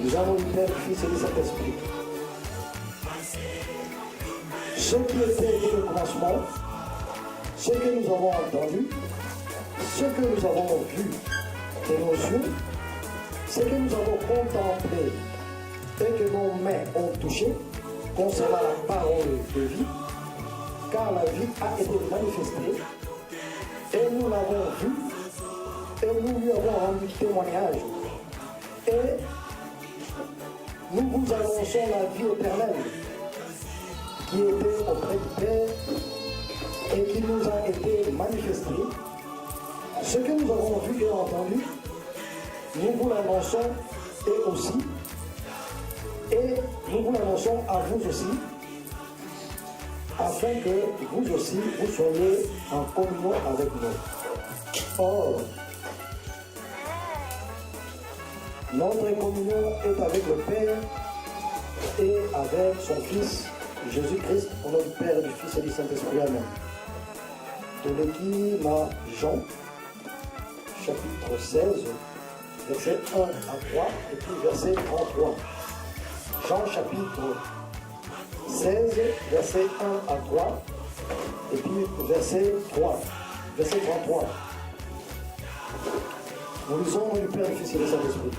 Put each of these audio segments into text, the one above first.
Nous avons le Père, le Fils et le Saint-Esprit. Ce qui était dès le commencement, ce que nous avons entendu, ce que nous avons vu de nos yeux, ce que nous avons contemplé et que nos mains ont touché concernant la parole de vie, car la vie a été manifestée et nous l'avons vue et nous lui avons rendu témoignage. Et nous vous annonçons la vie éternelle qui était auprès du Père et qui nous a été manifestée. Ce que nous avons vu et entendu, nous vous l'annonçons et aussi, et nous vous l'annonçons à vous aussi, afin que vous aussi, vous soyez en communion avec nous. Or, notre communion est avec le Père et avec son Fils, Jésus-Christ, au nom du Père, du Fils et du Saint-Esprit. Amen. Toleki na Jean, chapitre 16, verset 1 à 3, et puis verset 33. Jean, chapitre 16, verset 1 à 3, et puis verset 3, verset 33. Nous lisons au nom du Père, du Fils et du Saint-Esprit.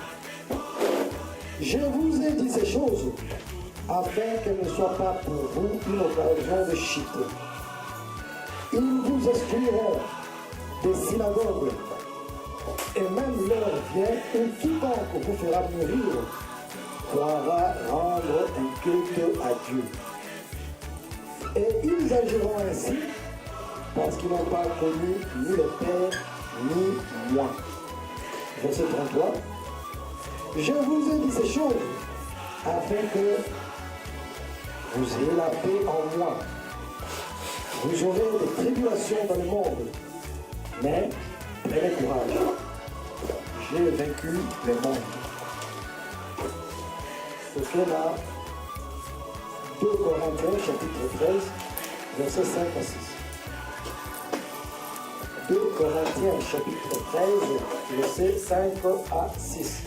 Je vous ai dit ces choses afin qu'elles ne soient pas pour vous une occasion de chute. Ils vous excluront des synagogues, et même l'heure vient où quiconque vous fera mourir pourra rendre un culte à Dieu. Et ils agiront ainsi parce qu'ils n'ont pas connu ni le Père ni moi. Verset 33. Je vous ai dit ces choses afin que vous ayez la paix en moi. Vous aurez des tribulations dans le monde, mais prenez courage. J'ai vaincu le monde. C'est là 2 Corinthiens chapitre 13, versets 5 à 6. 2 Corinthiens chapitre 13, versets 5 à 6.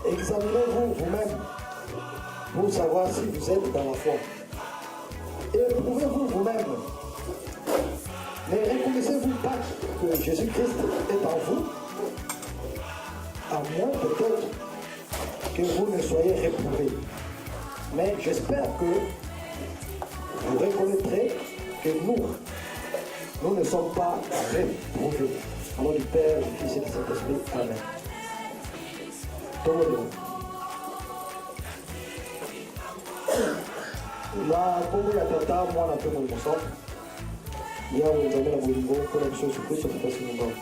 Examinez-vous vous-même pour savoir si vous êtes dans la foi. Éprouvez-vous vous-même. Ne reconnaissez-vous pas que Jésus-Christ est en vous, à moins peut-être que vous ne soyez réprouvés. Mais j'espère que vous reconnaîtrez que nous ne sommes pas réprouvés. Au nom du Père, du Fils et du Saint-Esprit. Amen. La Congo ya tata mwana pe mo moso ya wenzana na bolingo ko na biso Kristo tutasi mungu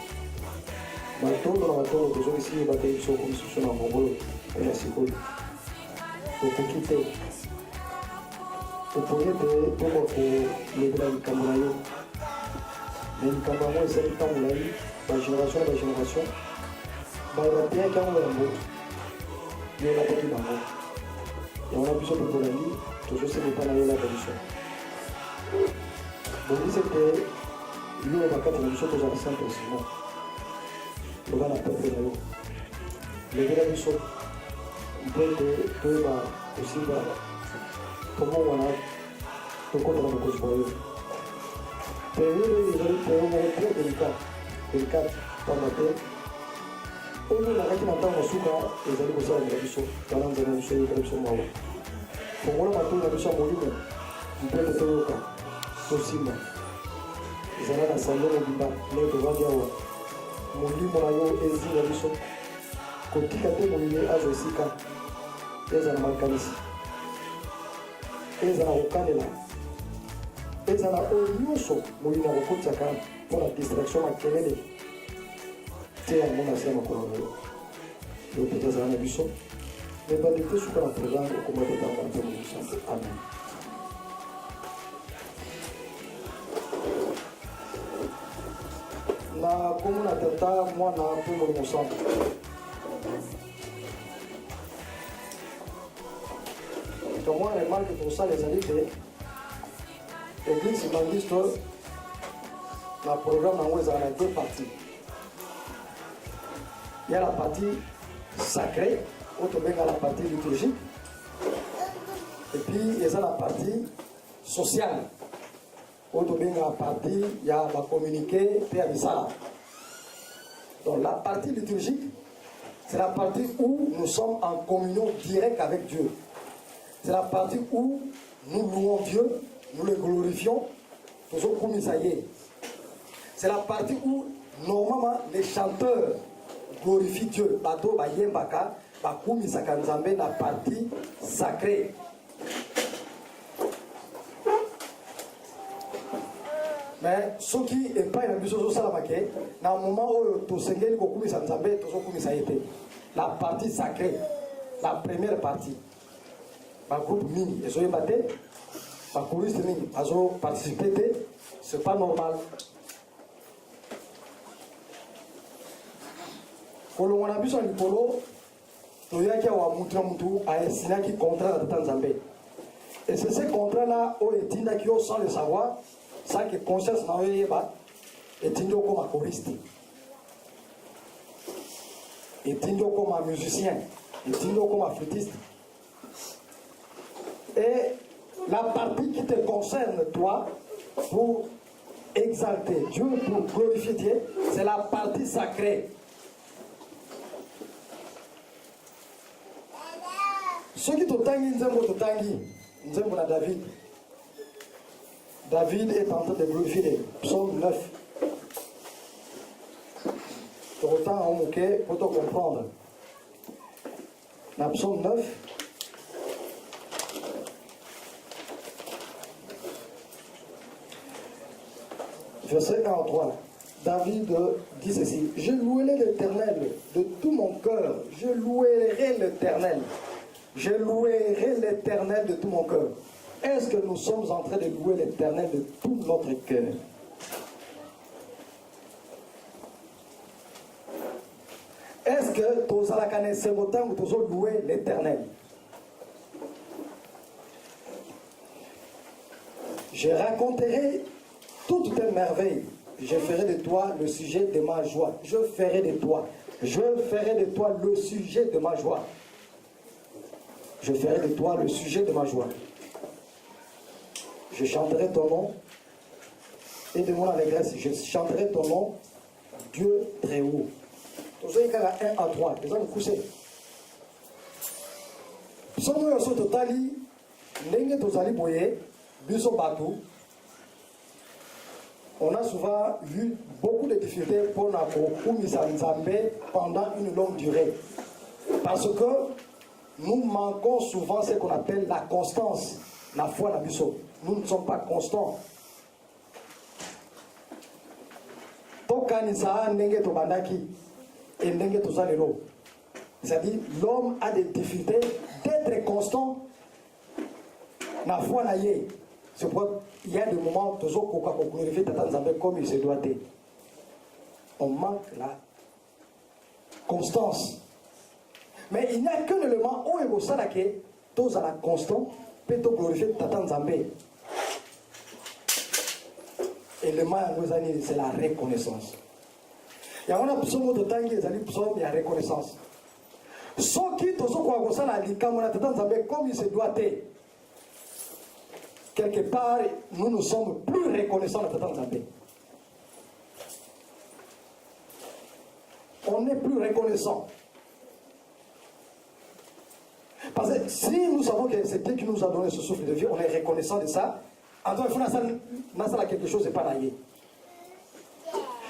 matondo na matondo tozo isi ba te biso ko biso na ngongolo ya sikolo okukite opoyete tomo ko lebela likambo na yo na likambo yango ezali ntango na ye bagénération bayapeyaki yango yango yo napaki bango yango na biso tokolandi tozoselepa na yo laka biso bongisi ete yo bakati na biso tozala saint simon toza na pepe na yo lebela biso mpo ete toyeba kosimba tomongwana tokota na mokonzi na yo période ezali période moko très délicate pamba te oyo nakaki na ntango mosuka ezali kosalanela biso tala nzela na biso eyekala biso mawa fongola matoi na biso ya molimo mpo ete toyoka tosimba ezala na sango mobimba ndenge tovandi awa molimo na yo ezinga biso kotika te molili azwa esika ezala makanisi ezala kokanela ezala oyo nyonso molili akokotisaka mpona distraction makelele te yango na se ya makolo na yo yo mpenza ezala na biso ebali te suka na programme okomba tetanga mpe molisante amen. Na kombo na tata mwana mpe molimo santo tomona remarke tosala ezali te église bangiste na programme yango ezala na deux parties. Il y a la partie sacrée, autre dans la partie liturgique, et puis il y a la partie sociale, autre dans la partie, il y a la communiquer, et à donc la partie liturgique, c'est la partie où nous sommes en communion directe avec Dieu. C'est la partie où nous louons Dieu, nous le glorifions, toujours comme ça y est. C'est la partie où normalement les chanteurs glorifient Dieu. Bato ba yembaka, ba kumisaka nzambe na partie sacrée. Mais ce qui est pas une chose ça la dans le moment où tu sengeli ko kumisa nzambe toujours kumisa yete. La partie sacrée, la première partie. Ba groupe mini, et soyez batté, ba choriste mini, azo participer, c'est pas normal. Kolongo na biso likolo toyaki wa mutra mutu a signé qui contrat de Tanzambé. Et c'est ce contrat là où etinda qui sans le savoir, ça que conscience na yeba etindo comme choriste. Etindo comme musicien, etindo comme flûtiste. Et la partie qui te concerne toi pour exalter Dieu, pour glorifier Dieu, c'est la partie sacrée. Ceux qui t'otangi, Nzembo na David. David est en train de glorifier les psaumes 9. Pour autant, on pour te comprendre. Dans psaume 9, verset 1 à 3. David dit ceci: je louerai l'Éternel de tout mon cœur. Je louerai l'Éternel. Je louerai l'Éternel de tout mon cœur. Est-ce que nous sommes en train de louer l'Éternel de tout notre cœur? Est-ce que tous à la canne c'est autant que tous louer l'Éternel? Je raconterai toutes tes merveilles. Je ferai de toi le sujet de ma joie. Je ferai de toi le sujet de ma joie. Je ferai de toi le sujet de ma joie. Je chanterai ton nom et de mon allégresse. Je chanterai ton nom, Dieu très haut. Tous les cas 1 à 3. Les hommes couchés. Somme yo so totali ndenge tozali boye biso bato. On a souvent vu beaucoup de difficultés pour la kokumisa nzambe pendant une longue durée. Parce que nous manquons souvent ce qu'on appelle la constance, la foi la biso. Nous ne sommes pas constants. Tokanisa ndenge to bandaki et ndenge to zalelo. C'est-à-dire l'homme a des difficultés d'être constant. La foi na yé. C'est pourquoi il y a des moments toujours qu'on glorifie Tata Nzambe comme il se doit être. On manque la constance. Mais il n'y a qu'un élément où il faut savoir que tous à la constance peut glorifier Tata Nzambe. L'élément c'est la reconnaissance. Il y a un psaume de temps qui est psaume de la reconnaissance. Ce qui tous quoi ça la likamona Tata Nzambe comme il se doit être. Quelque part, nous ne sommes plus reconnaissants de Tata Nzambe. On n'est plus reconnaissant. Parce que si nous savons que c'est Dieu qui nous a donné ce souffle de vie, on est reconnaissant de ça. En tout cas, il faut que quelque chose n'est pas naïe.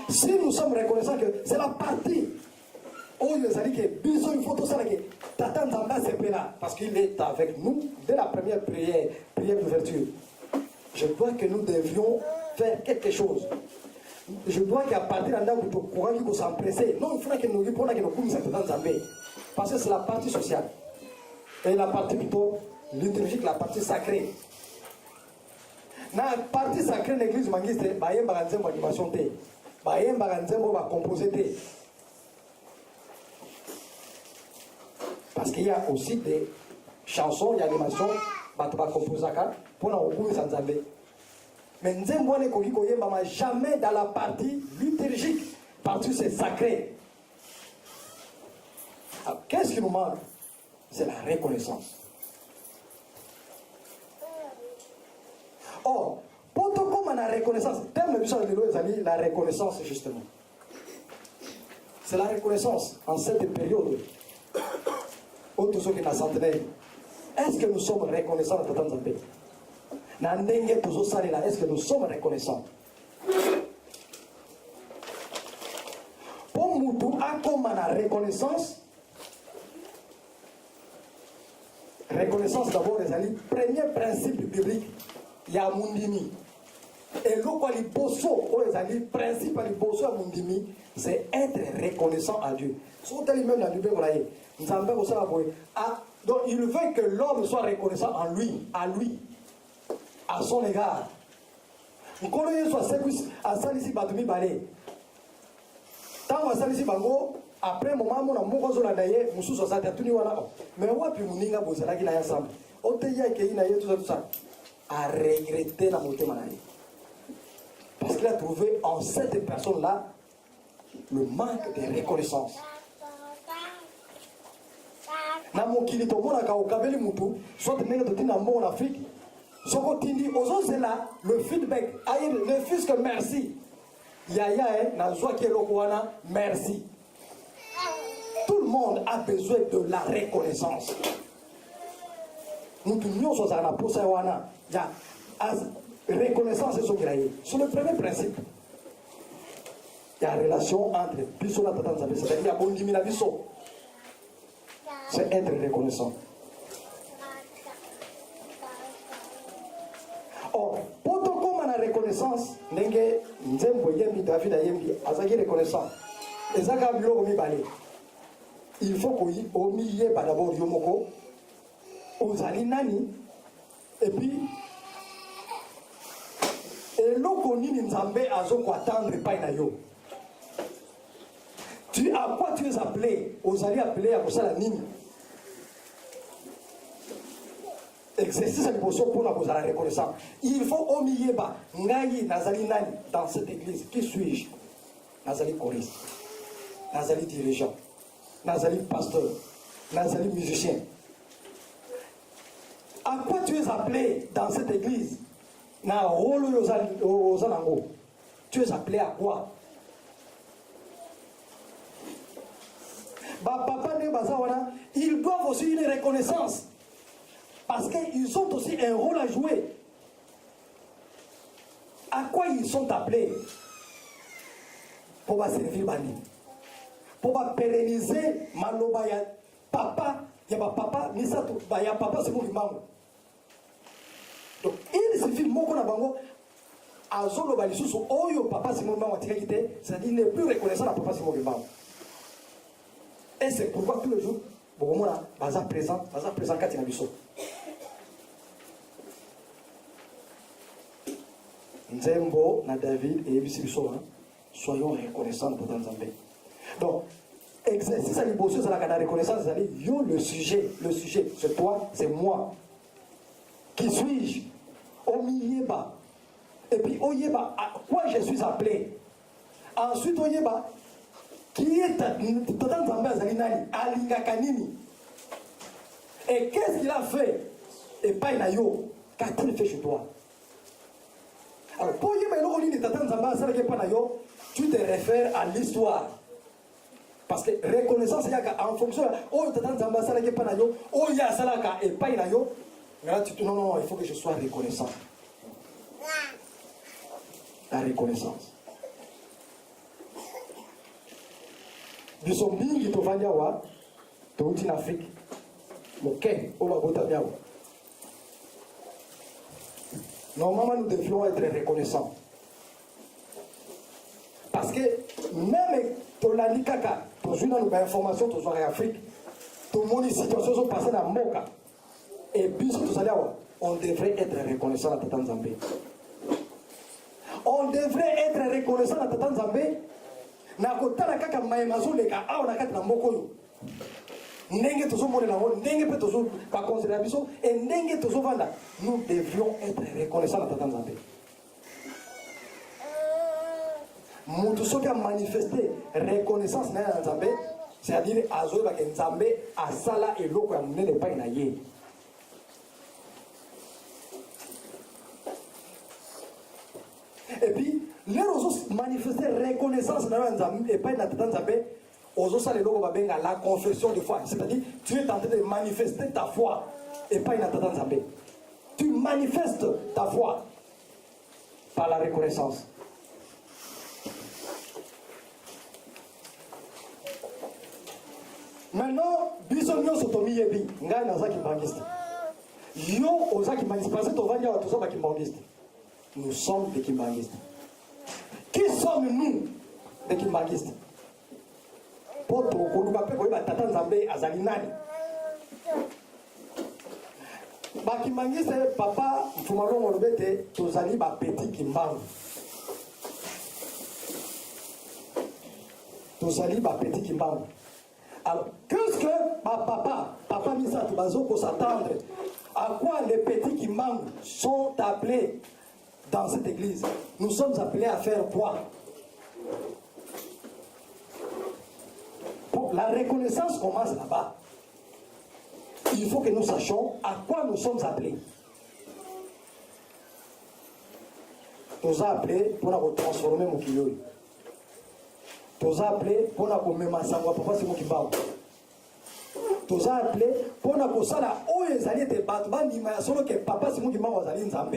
Si nous sommes reconnaissants que c'est la partie où il a dit que il faut tout ça que Tata Nzambe c'est là parce qu'il est avec nous dès la première prière d'ouverture. Je dois que nous devions faire quelque chose. Je dois qu'à partir de là où tu courant qui s'empresser. Non, il faudra que nous répondions à nos commissions Tata Nzambe. Parce que c'est la partie sociale. Et la partie plutôt liturgique, la partie sacrée. Dans la partie sacrée de l'église mangiste, bah yem baranzem va animation té, bah yem baranzem va composer té. Parce qu'il y a aussi des chansons, il y a des animations, bah tu vas composer pour la recours sans Nzambe. Mais nzembo ne koki koyem bah jamais dans la partie liturgique, partie c'est sacré. Alors, qu'est-ce qui nous manque? C'est la reconnaissance. Or, pour tout comme la reconnaissance, thème de la reconnaissance justement. C'est la reconnaissance en cette période où tous ceux qui n'ont centenaire. Est-ce que nous sommes reconnaissants de Tata Nzambe? Est-ce que nous sommes reconnaissants? Pour nous, comme la reconnaissance, d'abord, les premier principe biblique, il y a Mundimi. Et le principe à Mundimi, c'est être reconnaissant à Dieu. Même la Bible, donc il veut que l'homme soit reconnaissant en lui, à son égard. Après un moment, on a beaucoup de choses mais on puis moninga bozala qui ensemble. Tout ça. À regretter la montée maladie. Parce qu'il a trouvé en cette personne-là le manque de reconnaissance. Na mokili to mona ka okabeli mutu soit ndenge to tina mo en Afrique soko tindi ozo là le feedback aïe le fils que merci yaya na zwa ki lokwana merci. Tout le monde a besoin de la reconnaissance. Nous tous sommes à posa wana ya reconnaissance c'est le premier principe. Il y a une relation entre biso na tata nzambe, c'est-à-dire ya bondimi na biso. C'est être reconnaissant. Or, pour tout comme la reconnaissance, nenge nzembo yembi David ayembi azaki reconnaissant. Ezaka bilo komi balé. Il faut qu'on omiye d'abord yomoko ozali nani et puis eloko nini nzambe azoko attendre pa na yo. Tu à quoi tu es appelé? Ozali appelé à kosala nini? Exercice pour la reconnaissance. Il faut omiyeba ngai nazali nani dans cette église. Qui suis-je? Nazali choriste, nazali dirigeant, nazali pasteur, nazali musicien. À quoi tu es appelé dans cette église? Na rolo yozalango. Tu es appelé à quoi? Papa ne bazawana, ils doivent aussi une reconnaissance. Parce qu'ils ont aussi un rôle à jouer. À quoi ils sont appelés? Pour servir Bani. Pour pérenniser Maloba ya papa, ya papa, Misato, ya papa c'est mon imam. Donc il suffit moko na bango azolo balisusu oyo papa c'est mon imam atikakite, c'est-à-dire il n'est plus reconnaissant à papa c'est mon imam. Et c'est pourquoi tous les jours, Bogomona, baza présent Katina Bisso. Nzembo, na David et Ebisi Bisso, soyons reconnaissants de Tata Nzambe. Donc, exercice à l'imposition, c'est la reconnaissance, c'est-à-dire, yo le sujet, c'est toi, c'est moi. Qui suis-je? Au milieu bas. Et puis, au yeba, à quoi je suis appelé? Ensuite, au yeba, qui est Tata Nzambe Azalinani, Alinga Kanini. Et qu'est-ce qu'il a fait? Et pas Inayo, qu'a-t-il fait chez toi? Alors, pour y Tata Nzambe Azalinayo, tu te réfères à l'histoire. Parce que reconnaissance, il y a en fonction de oh, Tata Nzambe Azalinayo, oh, il y a Salaka et pas Inayo. Mais là, tu te dis non, non, il faut que je sois reconnaissant. La reconnaissance. Biso mingi tovandi awa touti na Afrique moke ola bota biawa. Normalement nous devions être reconnaissants parce que même tolani kaka tozuna nous information tozwa en Afrique tout monde situation sont passées dans moka et biso tozali awa on devrait être reconnaissant à Tata Nzambe. On devrait être reconnaissant à Tata Nzambe. Na kotala kaka maemazoleka awa na kati na mboko yo ndenge tozomonela ngo ndenge pe tozo pa considérer biso et ndenge tozovanda nous devions être reconnaissants na Tata Nzambe. Mutu soki a manifester reconnaissance na Nzambe c'est-à-dire azoe ba nzambe asala eloko ya munene pa na ye. Et puis les autres manifester reconnaissance dans nzambe et pas na tata nzambe ozo sala eloko ba benga la confession de foi, c'est-à-dire tu es en train de manifester ta foi et pas na tata nzambe. Tu manifestes ta foi par la reconnaissance. Maintenant, bisogno sotomi yebi, ngai na zaki bangiste. Yo ozaki bangiste, parce que tovanya wa tozo baki bangiste. Nous sommes des kimbangistes. Qui sommes-nous des kimbangistes? Pour tout koluka pe ko ba tata nzambe azali nani? Ba kimbangiste papa mfumalongo lobete tozali ba petit kimbangu. Tozali ba petit kimbangu. Alors, qu'est-ce que papa Misa Tubazo pour s'attendre? À quoi les petits Kimbangu sont appelés dans cette église? Nous sommes appelés à faire quoi? Pour la reconnaissance commence là-bas. Il faut que nous sachions à quoi nous sommes appelés. Nous sommes appelés pour transformer mon kilo. Nous appelés pour la commémoration papa c'est moi qui parle. Nous appelés pour la kosala o ezali te batba ni ma solo que papa c'est moi qui parle azali nzambe.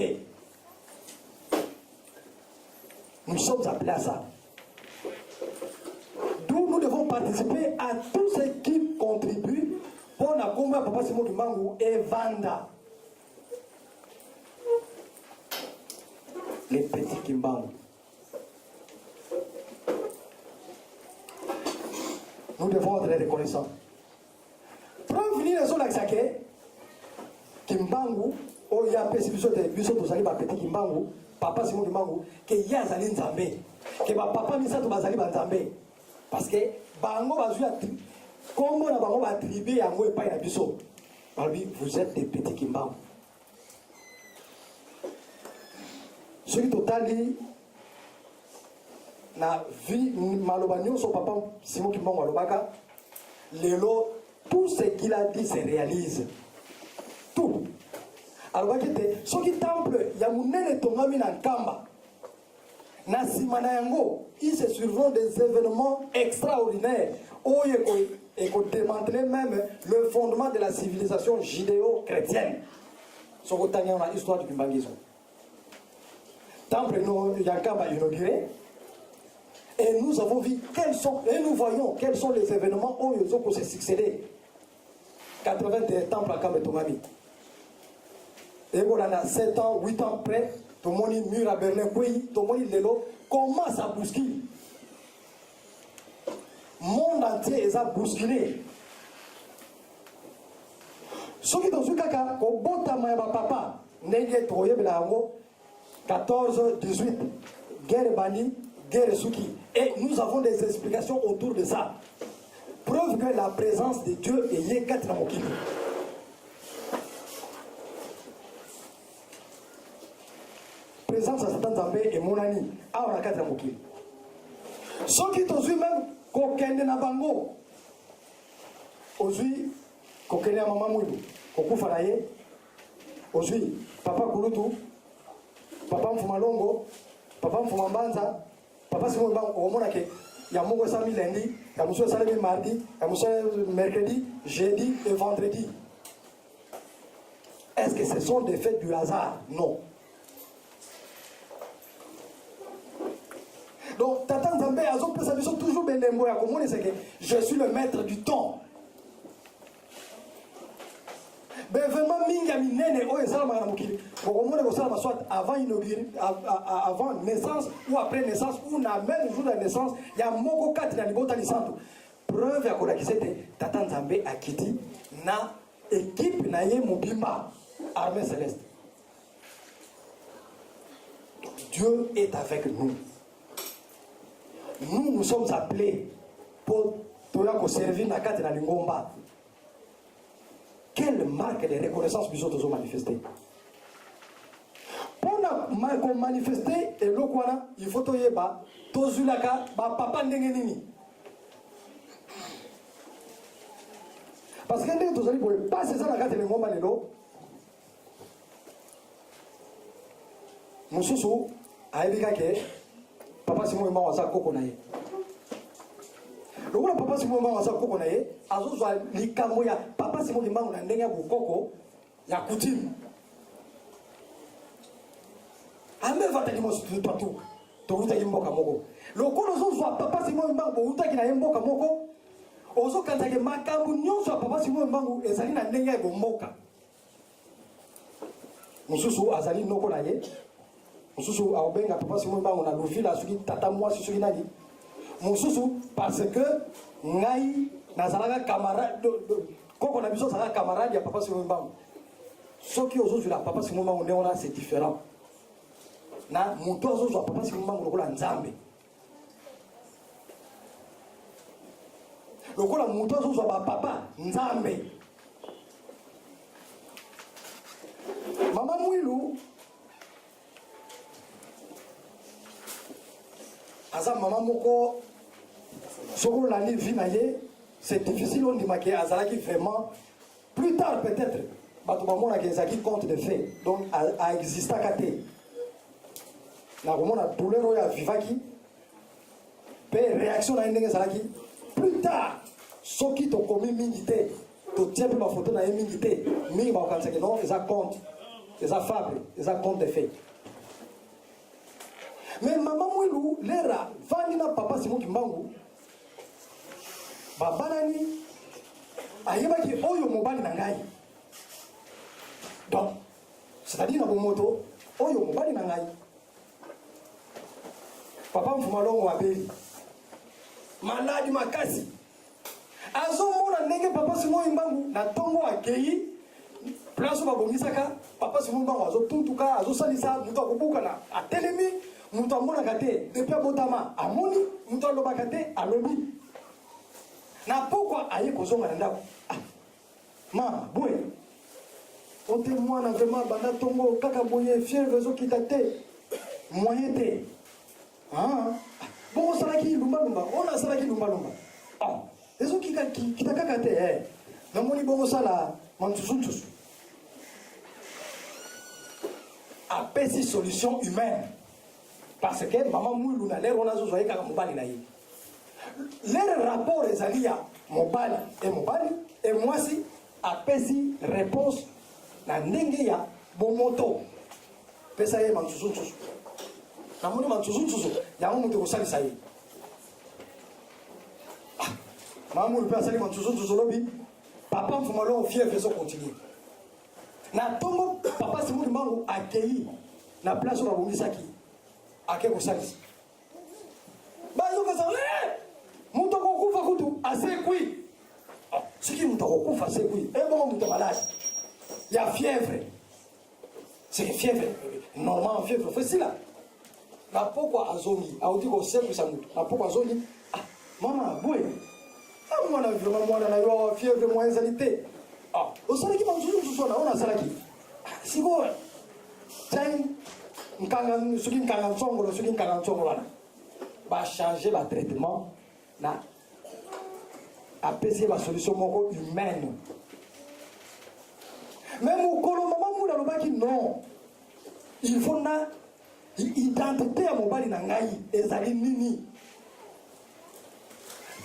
Nous sommes appelés à ça. D'où nous devons participer à tous ceux qui contribuent pour la combat papa c'est moi qui parle et vanda. Les petits qui parlent. Nous devons être reconnaissants. Preuve venir les autres avec Kimbangu, oh il y a un peu de biso de Zali petit Kimbangu, papa Simon Kimbangu, que y a Zali Nzambe, que papa Misa to Bazali Nzambe, parce que Bango Bazua, comme on a Bango va triber à moi et pas à biso. Vous êtes des petits Kimbangu. Ce qui total na vie malobagnon son papa Simon Kimbangu alobaka lelo tout ce qu'il a dit se réalise tout alors que ce qui temple ya munene tongami na nkamba na simana yango il se survient des événements extraordinaires oye et qu'on démanteler même le fondement de la civilisation judéo-chrétienne ce que tanya na histoire du kimbangisme temple no yankamba inauguré. Et nous avons vu et nous voyons quels sont les événements où ils ont se succédé. 81 temples à Kametomami. Et voilà, 7 ans, 8 ans près, tout le monde est mur à Berlin, tout le monde est là, commence à bousculer. Le monde entier est à bousculer. Ce qui est dans ce cas, au bon temps, papa, n'est pas 14, 18, guerre bannie. Guerre Suki. Et nous avons des explications autour de ça. Preuve que la présence de Dieu est liée à Mokili. Présence à Satan Zambé et mon ami. Ah, on a 4 Mokili. Ceux qui t'ont vu même, Kokende Nabango. Aujourd'hui, Kokende Maman Mouilou. Koku Falaye. Aujourd'hui, Papa Kouloutou. Papa Mfumalongo. Papa Mfumambanza. Papa c'est moi au monde que il y a mon samedi lundi, il y a mon samedi mardi, il y a mon mercredi, jeudi et vendredi. Est-ce que ce sont des faits du hasard? Non. Donc Tata Nzambe azo pesa biso toujours benembo ya komone c'est que je suis le maître du temps. Ben vraiment minga minene o ezala na mokili. Komone ko sala soit avant naissance ou après naissance ou na même jour de naissance, il y a moko 4 na libota lisanto. Preuve ya kola kisete Tata Nzambe akiti na équipe na ye mobimba armée céleste. Dieu est avec nous. Nous sommes appelés pour servir na kati na lingomba. Quelle marque de reconnaissance nous avons manifesté? Pour manifester, et l'okwana, il faut que tozulaka, papa ndengenini. Parce que nous allons pour passer ça la carte de ngomba lelo. Mususu aibika ke papa Simon mama wasa koko na ye. Lokola papa Simon mama wasa koko na ye, azozwa likambo ya papa Simon mama na ndenge ya koko ya coutume. Ame vata ki mosu partout. To uta yimboka moko. Lokola azozwa papa Simon mama bo uta ki na yimboka moko. Ozo kantake makambu nyonso ya papa Simon mbangu ezali na ndenge ya bomboka. Mususu azali noko na ye. Mususu aobenga papa Simon mbangu na luvila suki tata mwasi suki nani. Mususu parce que ngai nazalaka camarade koko na biso zalaka camarade ya papa Simon mbangu. Soki ozo la papa Simon mbangu ndona c'est différent. Na muto ozo papa Simon mbangu lokola nzambe. Lokola muto azozwa ba papa nzambe. Mama Mwilu aza mama moko soko la vie na ye c'est difficile on dit que azalaki vraiment plus tard peut-être bato bamona ke ezaki compte de fait donc a existaka te na komona douleur oyo avivaki pe réaction na ndenge ezalaki plus tard. Soki to komi mingi te, to tie pe ma photo na ye mingi te, mingi ba okanisa ke non, eza compte, eza fable, eza compte de fait. Mais maman Mwilu, lera, vani na papa Simon Kimbangu, babanani, ayebaki oyo mobali na ngai. Donc, c'est-à-dire na bomoto, oyo mobali na ngai. Papa mfumalongo wabeli, maladi makasi. Azomona ndenge papa Simon mbangu na tongo akei place babongisaka papa Simon mbangu azotuntuka azosalisa muto akubuka na atelemi muto amona kate depuis abotama amoni muto alobaka te alobi na pourquoi aye kozonga na ndako mama boye ote mwana vraiment banda tongo kaka boye fièvre ezokita te moyen te bongo salaki lumbalumba ona salaki lumbalumba ezo kitakaka te namoni bongo sala mantusuntusu apesi solution humaine parce que mama Mwilu na lero na zozwa kaka mobali na ye lere rapport ezali ya mobali et mwasi apesi réponse na ndenge ya bomoto pesa ye mantusuntusu namoni mantusuntusu yango moto kosalisa ye Maman le père sali mantuzo lobi papa mfumalo fièvre so continue na tongo papa Simon mbangu akei na place ba bongisaki ake ko salisi ba yo kaza muto ko kufa kutu asekwi siki muto ko kufa asekwi bon muto malade ya fièvre c'est fièvre normal fièvre facile na pourquoi azongi audi ko sekwi sa muto na pourquoi azongi mama boy mwana vraiment mwana na yo fièvre moyen salité osalaki manzuzu sona ona salaki siko time nkanga suki nkanga ntsongo wana ba changer ba traitement na apaiser la solution moko humaine même mokolo mama mula lobaki non il faut na identité ya mobali na ngai ezali nini.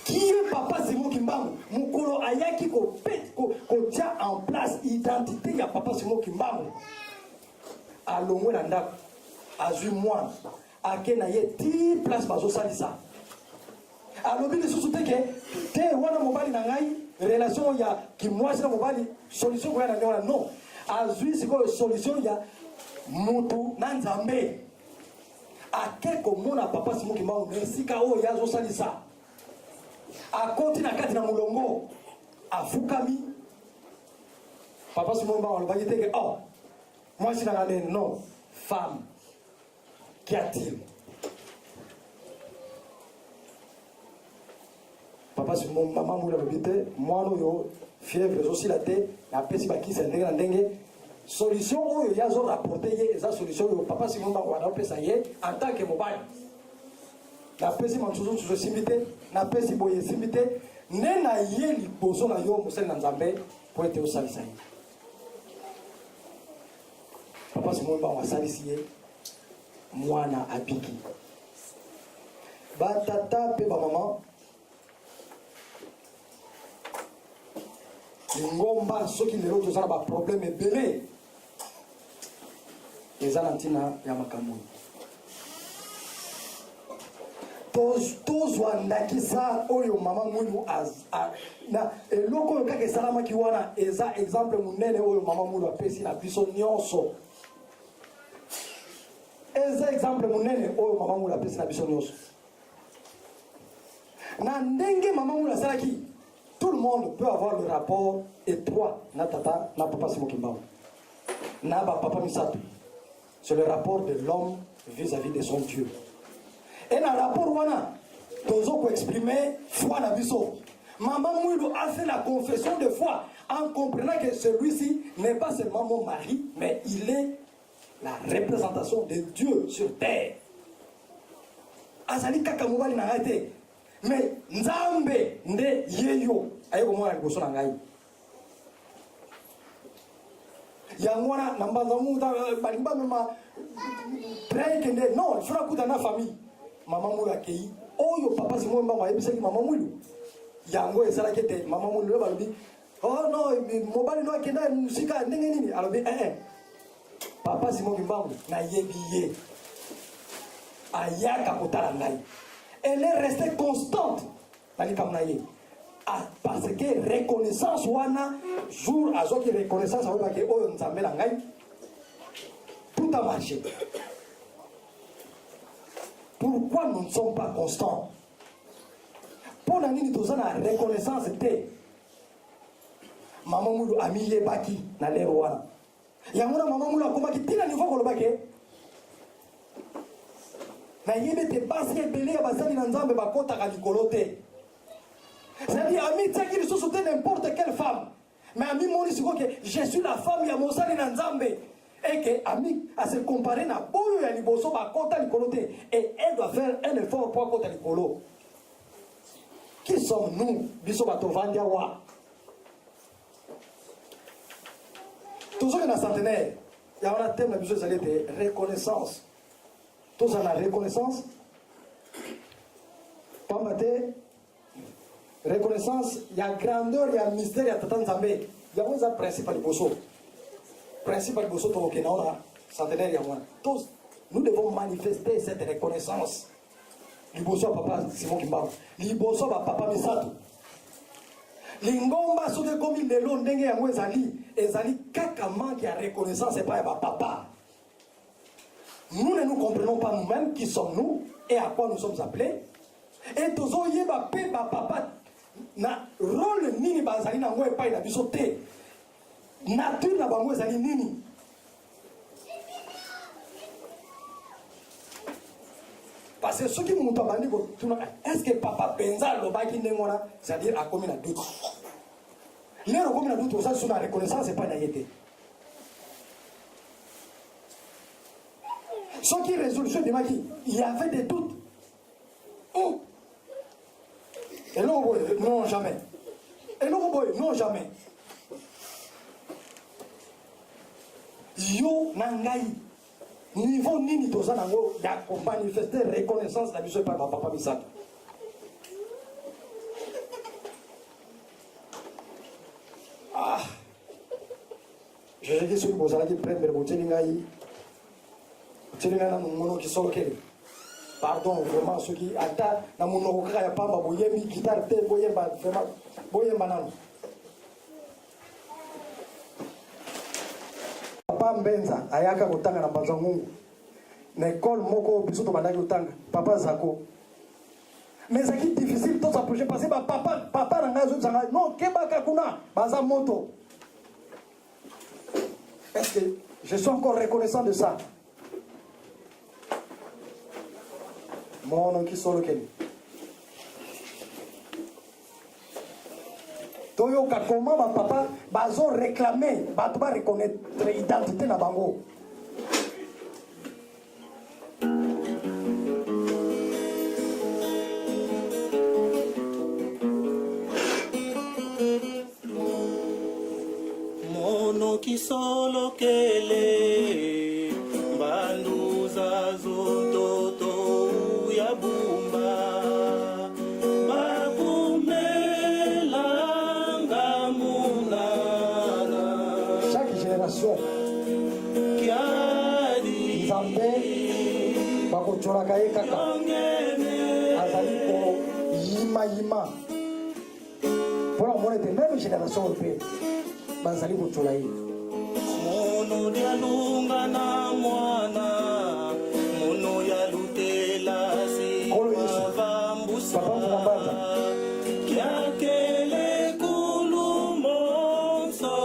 Qui est papa Simon Kimbangu? Mukolo ayaki ko tia en place identité ya papa Simon Kimbangu. Alongwe na ndako. Azui mwana. Ake na ye ti place bazo salisa. Alobi le susu te wana mobali na ngai relation ya kimwasi na mobali solution kwa na ndona non. Azui siko solution ya mutu na nzambe. Ake ko mona papa Simon Kimbangu mesika o yazo salisa. Akoti na kati na mulongo afukami papa Simon Mbangu alobaki te que moi si na non femme qu'y a-t-il papa Simon maman mula lobite moi no fièvre aussi la tête na pesi baki se ndenge na ndenge solution oyo yazo rapporter ye eza solution yo papa Simon Mbangu wana pesa ye en tant que mobile na pesi mantuzo simité na pesi boye simite ne na ye liboso na yo mosali na nzambe po ete osalisa ye. Papa Simon ba wasalisi ye mwana abiki. Batata pe ba mama ngomba soki lelo tozala ba problème ebele eza na ntina ya makambo. Tozwa ndakisa oyo mama mwinu na eloko oyo kaka esalamaki wana eza exemple munene oyo mama mwinu apesi na biso nyonso. Eza exemple munene oyo mama mwinu apesi na biso nyonso. Na ndenge mama mwinu asalaki, tout le monde peut avoir le rapport étroit na tata na papa Simon Kimbao na ba papa Misato. C'est le rapport de l'homme vis-à-vis de son Dieu. Et dans le rapport wana tozo ko exprimer foi na biso. Maman Mouilou a fait la confession de foi en comprenant que celui-ci n'est pas seulement mon mari, mais il est la représentation de Dieu sur terre. Azali kaka mobali na ngate. Mais nzambe nde yeyo ayeko mwana liboso na ngai. Yangwana nambanza muta balimba mema prekende non il faudra kuta na famille. Maman Moulou akei oyo papa Simon Mbango ayebisaki maman Moulou yango ezala kete maman Moulou balobi oh non mobali no akenda musika ndenge nini alobi papa Simon Mbango na yebiye ayaka kotala ngai. Elle est restée constante dans les kamnaye parce que reconnaissance wana jour azoki reconnaissance azoba ke oyo nzambe la ngai tout a marché. Pourquoi nous ne sommes pas constants? Pour la nini tous la reconnaissance était maman Moulou ami yebaki na lero wana. Yamuna maman Moulou akomaki tina niveau kolobake. Na yebe te basi ebele ya basali na nzambe bakota ka likolo te. C'est-à-dire ami tsaki lisusu te n'importe quelle femme. Mais ami moni siko que je suis la femme ya mosali na nzambe. Et que ami à se comparer na boyo ya liboso bakota likolo te et elle doit faire un effort pour kota likolo. Qui sommes-nous biso bato vandia wa? Toujours que na centenaire, il y a un thème biso zali de reconnaissance. Tous en la reconnaissance. Pambate reconnaissance, il y a grandeur, il y a mystère, il y a tatan nzambe. Il y a un principe liboso. Principal bosso to kenaona centenaire ya mwana. Tous nous devons manifester cette reconnaissance. Liboso papa Simon Kimbao, liboso ba papa Misato. Lingomba sote komi lelo ndenge yango ezali kaka manque ya reconnaissance et pas ya papa. Nous ne nous comprenons pas nous-mêmes qui sommes-nous et à quoi nous sommes appelés. Et tozo yeba pe ba papa na rôle nini bazali na ngo epai na biso te. Nature na bango ezali nini? Parce que ceux qui m'ont abandonné, est-ce que papa Benza lobaki ndengona, c'est-à-dire a commis la doute. Les commis la doute, ça sur la reconnaissance c'est pas naïveté. Ceux qui résolution de Maki, il y avait des doutes. Oh. Et non jamais. Et non jamais. Yo nangai niveau nini toza nango ya ko manifester reconnaissance na biso pa papa Misato. Je dis sur bozala ki prendre boteli ngai tselinga na mono ki solokeli. Pardon vraiment ceux qui ata na mono ka ya pamba boyemi guitare te boyemba vraiment boyemba nanu. Papa Mbenza ayaka kotanga na mbanza Mungu na école moko biso to bandaki kotanga papa Zako. Mais c'est difficile tout ça pour je passer papa na ngazo zanga non kebaka kuna baza moto. Est-ce que je suis encore reconnaissant de ça? Mon nom qui solo keni. Toyoka comment ma papa bazo réclamer bato ba reconnaître identité na bango. kisolokele banduza zontoto ya bumba bakumelanga munana. Chaque génération Nzambe bakotolaka ye kaka azali ko yima mpona komona ete meme génération oyo mpe bazali kotola ye. Mono dialunga na mwana mono ya lutela si vambusa kiakele kulumonso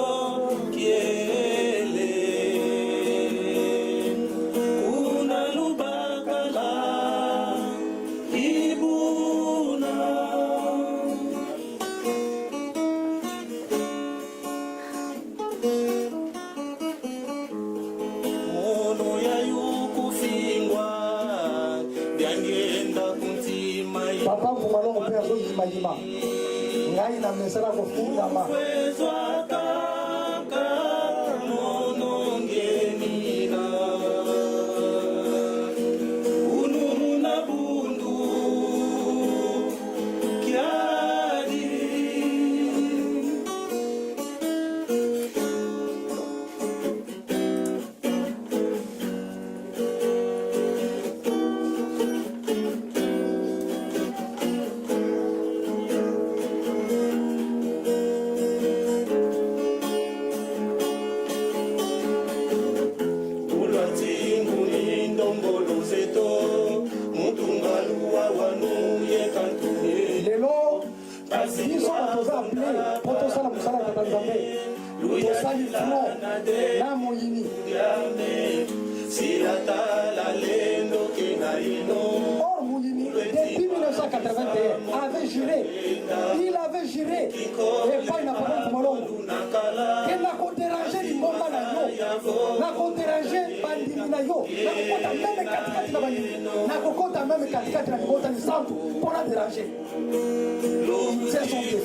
kiele kuna lubakala ibuna. Papa Mfumalongo mpe azoyimayima ngai na mesala kofingama biso batoza appelé po tosala mosala ya tata Nzambe tosali flon na moyini or moyini depuis 1981 avait juré, il avait juré epai na papa Mfumalongo ke nakodérange libomba na yo, nakodérange bandimi na yo, nakokota meme katikati na bandimi, nakokota meme katikati na libota lisantu mpona déranger. C'est son défi.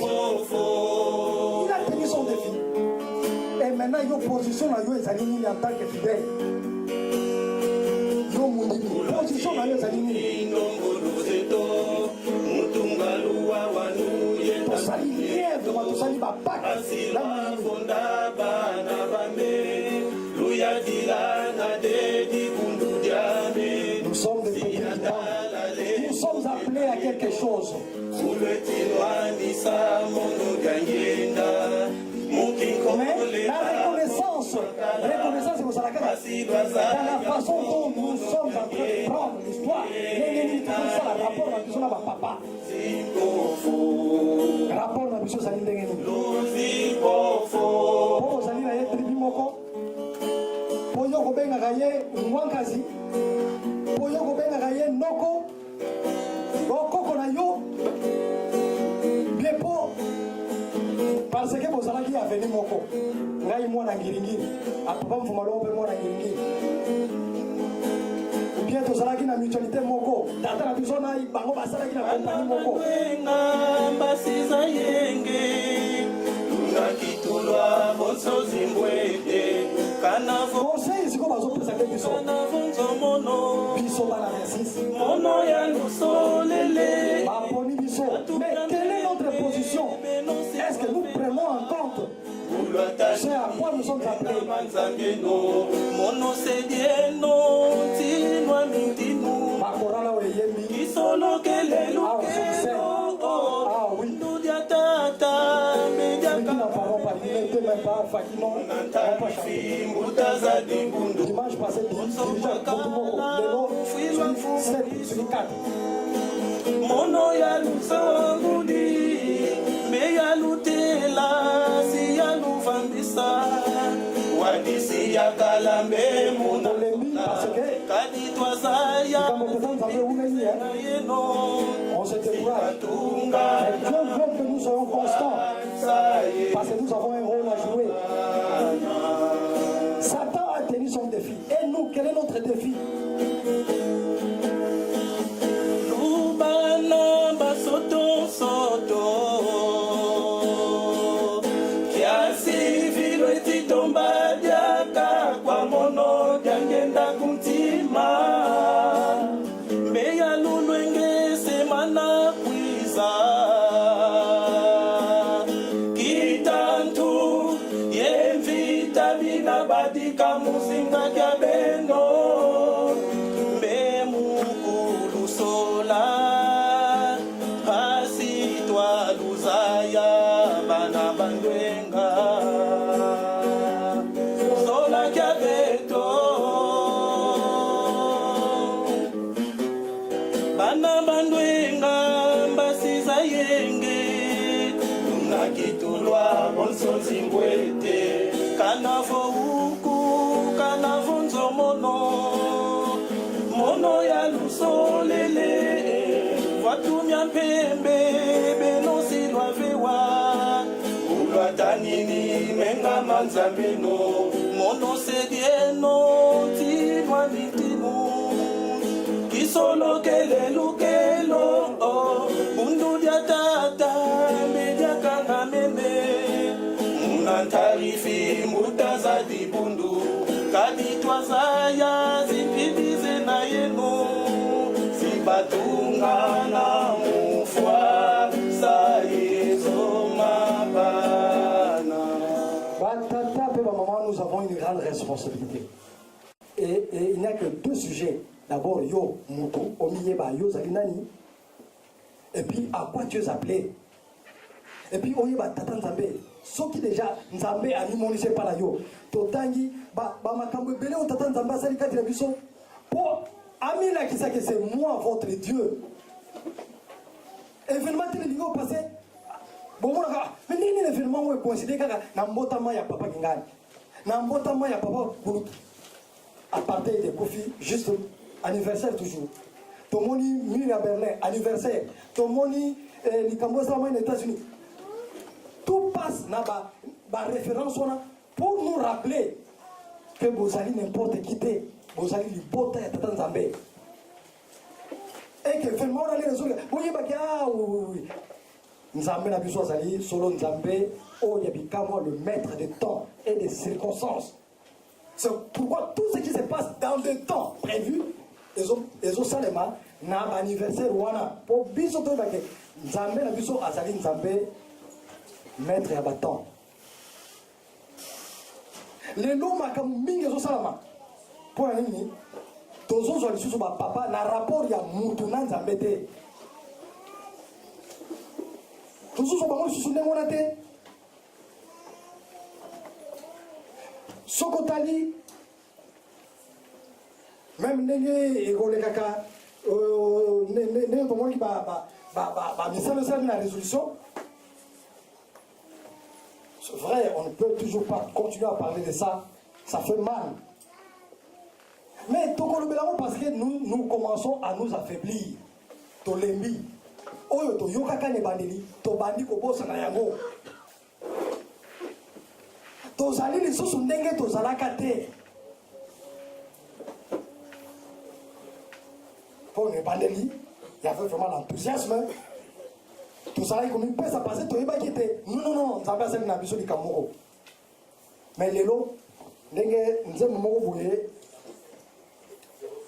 Il a tenu son défi. Et maintenant, il y a une position à lui en tant que fidèle. Il y a une position à lui en tant que fidèle. Nous sommes des petits temps. Nous sommes appelés à quelque chose. Mais la reconnaissance c'est pour ça dans la façon dont nous sommes en train de prendre l'histoire. Ça rapport à la papa. Rapport à la mission Saline Dengeni. Pour Saline Aye Tribi Moko. Pour Yoko Benga Gaye Mwankazi. Pour Yoko Benga Gaye Noko. Koko na yo. Bien pour. Parce que vous allez dire venir moko. Ngai mwana ngiringiri. Papa Mfumalongo mwana ngiringiri. Ou bien vous allez na mutualité moko. Tata na biso na bango basala na compagnie moko. Basiza yenge. Tuna kitulwa bonso zimbwete. Kana conseil siko bazo présenter biso. Kana vonzo mono. Biso bala resist. Mono ya lusolele. Baponi biso. Mais quelle est notre position? Est-ce que nous prenons en compte c'est à quoi nous sommes appelés? Mono sedieno tinwa mitinu. Makorala oyembi. Isolo kelelo kelo. Ah oui. Ndudia tata media ka. Dimanche passé, mono ya lusanguli me ya lutela si ya lufambisa wadisi ya kalambe muna kadi twazaya yeno on se décourage. Dieu veut que nous soyons constants parce que nous avons un rôle à jouer. Satan a tenu son défi. Et nous, quel est notre défi? tozaya bana bandwenga zola kya beto bana bandwenga mbasiza yenge nakitulwa bonsonzi mbwete kanavo uku kanavo nzomono mono ya lusolele watumya mpembe benosilwa vewa ulwatanini menga manzambeno mono sedieno tilwa mitimu kisolokele lukelo bundu dia tata media kanga meme munantarifi mutaza dibundu kaditwazaya zipibize na yeno zibatunga na mufwa sayezo mabana. Batata et maman, nous avons une grande responsabilité. Et il n'y a que deux sujets. D'abord, yo, mutu, omiyeba, yo, zalinani. Et puis, à quoi tu es appelé? Et puis, oyeba, tata nzambe. Ce qui déjà, nzambe a mis mon lycée par la yo. Totangi, makambo belé ou tata nzambe, ça l'ika de biso. Pour Amina qui sait que c'est moi votre Dieu. Événement télévision passé. Bon, mais ni l'événement où est considéré que n'ambotama ya papa Gingani. N'ambotama ya papa Boulouki. À partir de Kofi, juste anniversaire toujours. Tomoni Mille à Berlin, anniversaire. Tomoni Nikambo Sama aux États-Unis. Tout passe dans la référence pour nous rappeler que Bozali n'importe qui t'est. Bozali l'hypote à Tata Nzambe. Et que finalement on a les résultats. Oui, oui. Nzambe n'a plus Zali, solo Nzambe, oh Yabikamo, le maître des temps et des circonstances. C'est pourquoi tout ce qui se passe dans des temps prévus, les autres salema, n'a pas anniversaire wana. Pour biso to bake, Nzambe n'a plus Azali Nzambe, maître Yabaton. Les lots makamu mingi les autres salama. Pour un nini, tozo zo lisusu ba papa na rapport ya mutu na Nzambe te. Tozo zo bango lisusu ndenge wana te. Sokotali même ndenge egole kaka ndenge tomoni ba misala sala na résolution. C'est vrai, on ne peut toujours pas continuer à parler de ça. Ça fait mal. Mais parce que nous commençons à nous affaiblir. Tolembi. Oyo to yokaka ne bandeli, to bandi ko bosa na yango. Tozali lisusu ndenge tozalaka te. Pour ne bandeli, il y avait vraiment l'enthousiasme. Tozali comme une pèse à passer, to yeba kite. Non, ça va ser na biso likamoko. Mais lelo ndenge nzembo moko boye.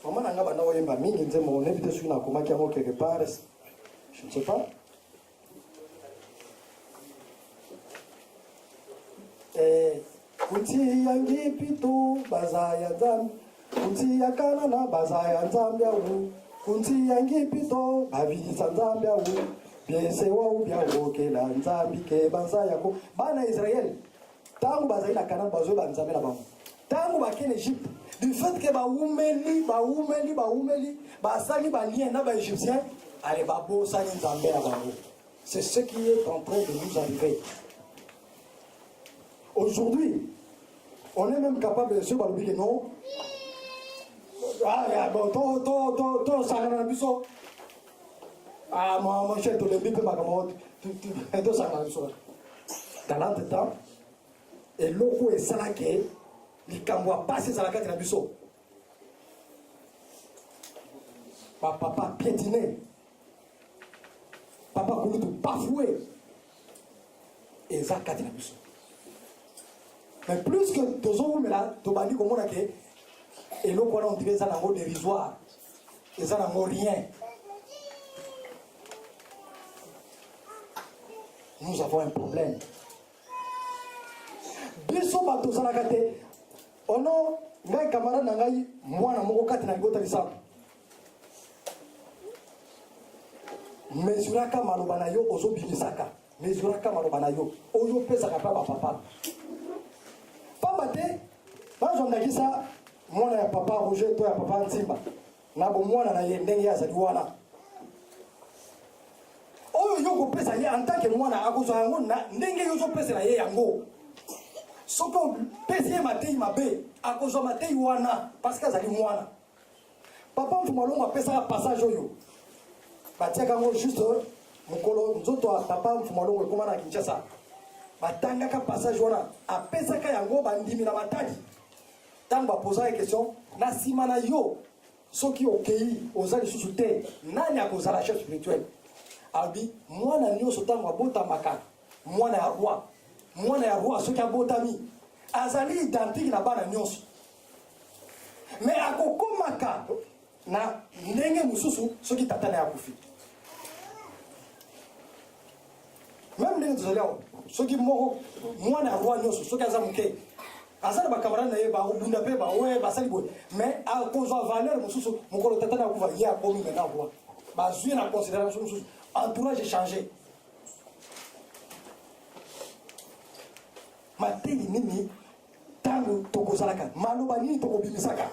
Maman n'a pas d'envoyer mingi nzembo on évite sur na koma kiamo quelque part. Je ne sais pas. Kuti yangi pito bazaya nzambi. Kuti yakana na bazaya nzambi awu. Kuti yangi pito bavisa nzambi awu. Biese wa ubia wokela nzambi ke bazaya ko. Bana Israël. Tangu bazaya na Canaan bazo ba nzambi na bango. Tangu bakene Égypte. Du fait que baoumeli, basali ba lien na ba égyptien. Allez, babo, ça nous emmène à Bango. C'est ce qui est en train de nous arriver. Aujourd'hui, on est même capable de se dire que non. Ah, bon, ça n'a pas besoin. Ah, mon cher, tu l'as vu, ma camarade, tu ça n'a pas besoin. Dans l'entretemps, et l'eau est salaké, les cambois passent salaké de la busso. Papa piétiné. Papa Kouloutou bafoué. Et ça, Katina Bissou. Mais plus que Tozo, mais là, Tobani, comme on a dit, et l'eau qu'on a dit, ça n'a pas dérisoire. Et ça n'a pas rien. Nous avons un problème. Bissou, Bato, Salakate, on a un camarade, moi, je suis Katina Bissou. Mesuraka malobana yo ozo bimisaka mezuraka maloba na yo oyo opesaka mpa bapapa pamba te bazondakisa mwana ya papa Roger to ya papa Ntimba na bomwana na ye ndenge azali wana oyo yo kopesa ye en tant que mwana akozwa yango na ndenge yo ozopesela ye yango soki opesi ye matei mabe akozwa matei wana parce que azali mwana papa Mfumalongo apesaka passage oyo batiaka yango juste mokolo nzoto ya papa Mfumalongo ekoma na Kinshasa batangaka passage wana apesaka yango bandimi na matadi ntango bapozaka question na nsima na yo soki okei oza lisusu te nani akozala chef spirituel abi mwana nyonso ntango abotamaka mwana ya roi soki abotami azali identique na bana nyonso mais akokomaka na ndenge mosusu soki tata na yakufi même ndenge tozali awa soki moko mwana ya roi nyonso soki aza moke aza na bakamarade na ye baobunda mpe bawe basali boye mais akozwa valeur mosusu mokolo tata na yakufa ye akomi mena roi bazwi na considération mosusu entourage échangé matei nini ntango tokozalaka maloba nini tokobimisaka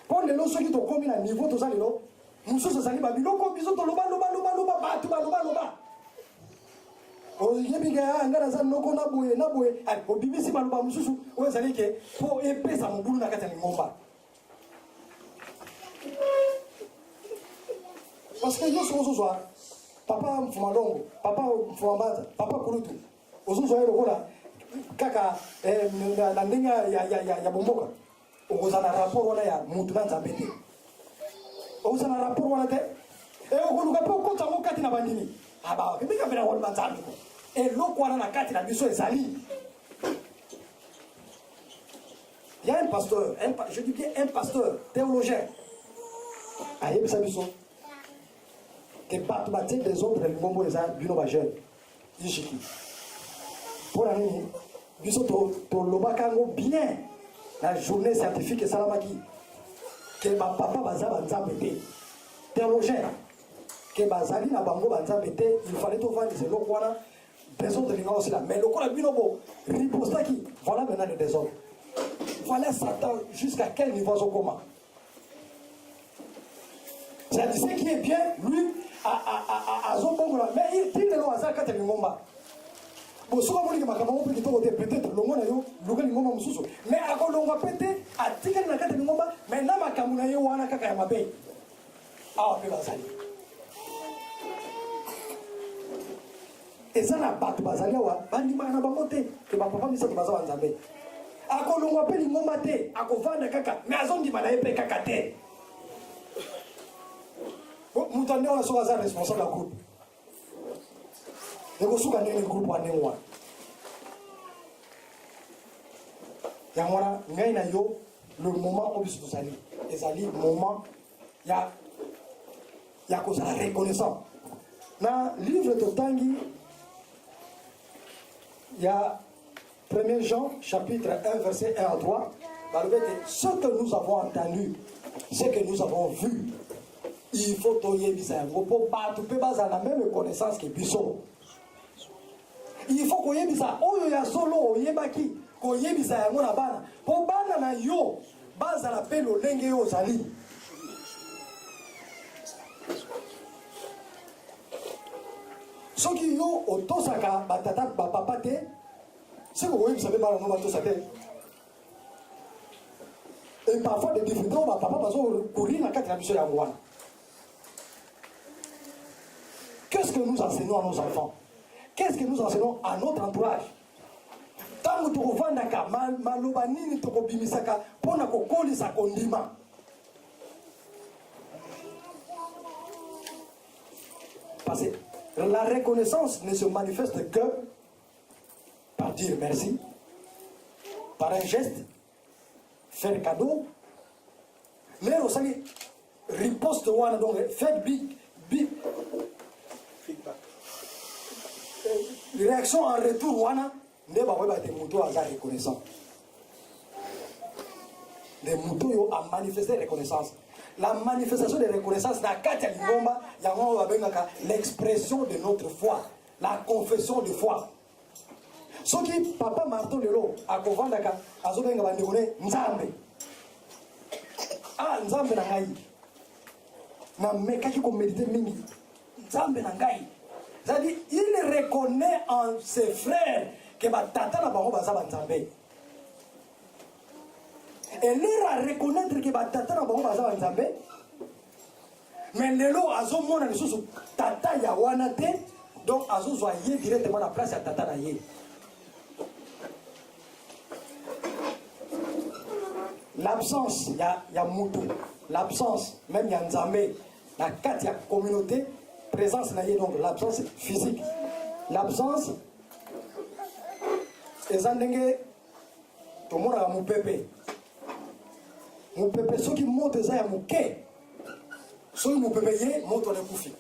mpo lelo soki tokomi na niveau toza lelo mosusu ezali babiloko biso tolobaloba bato balobaloba oyebika nga naza noko na boye obimisi maloba mosusu oyo ezali ke mpo epesa mobulu na kati ya lingomba parce que nyonso ozozwa papa Mfumalongo papa Mfumambanza papa Kulutu ozozwa ye lokola kaka na ndenge ya bomboka okoza na rapport wana ya mutu na nzambe te okoza na rapport wana te okoluka mpe okota ngo kati na bandimi abakebika mpe na kolima nzambe eloko wana na kati na biso ezali il y a un pasteur je dis bien un pasteur théologien ayebisa biso ke bato batie desordre lingombo eza bino bajeune ishiki mpona nini biso tolobaka yango bien na journée scientifique esalamaki ke bapapa baza banzambe te théologien ke bazali na bango banzambe te il fallait tovandisa eloko wana désordre linga osila mais lokola bino bo ripostaki voilà maintenant le désordre voilà Satan jusqu'à quel niveau azokoma c'est-à-dire ce qui est bien lui azobongola mais il lelo aza kati ya lingomba bosoka moniki makambo moko mpe kitoko te peut-être longo na yo luka lingomba mosusu mais akolongwa mpe te atikali na kati ya lingomba mais na makambo na ye wana kaka ya mabe awa mpe bazali eza na bato bazali awa bandimaka na bango te ke bapapa misato baza banzambe akolongwa mpe lingomba te akovanda kaka mais azondima na ye mpe kaka te moto ande wana soki aza responsable ya groupe ekosuka ndenge nini groupe wa ndenge wana yango wana ngai na yo le moment oyo biso tozali ezali moment ya kozala reconnaissant na livre totangi ya 1er Jean chapitre 1 verset 1 à 3 balobi ete ce que nous avons entendu ce que nous avons vu il faut toyebisa yango mpo bato mpe bazala na même connaissance ke biso il faut koyebisa oyo ya solo oyebaki koyebisa yango na bana mpo bana na yo bazala mpe lolenge oyo ozali soki yo otosaka batata bapapa te soki okoyebisa mpe bana no batosa te et parfois des difficultés oyo bapapa bazokourir na kati na biso yango wana. Qu'est-ce que nous enseignons à nos enfants? Qu'est-ce que nous enseignons à notre entourage? Tango tokovandaka maloba nini tokobimisaka mpona kokolisa kondima. Parce que la reconnaissance ne se manifeste que par dire merci, par un geste, faire cadeau. Mais aussi, riposte wana donc fait big feedback. Réaction en retour wana ne ba weba des motos à reconnaissant. Les motos yo a manifesté reconnaissance. La manifestation de reconnaissance na kati ya lingomba yango babengaka l'expression de notre foi, la confession de foi. Ce qui papa Martin Lelo a kovandaka azobenga bandekone nzambe. Ah nzambe na ngai. Na mekaki ko méditer mingi. Nzambe na ngai. C'est-à-dire il reconnaît en ses frères que batata na bango baza nzambe. Et leur a reconnaître que batata na bango baza nzambe. Mais lelo azomona lisusu tata ya wana te, donc azozwa ye directement la place ya tata na ye. L'absence ya mutu, l'absence même ya nzambe na kati ya communauté, présence na ye, donc l'absence physique, l'absence ezandenge tomona mu pepe soki moto eza ya muke soki mu pepe ye moto ane kufi,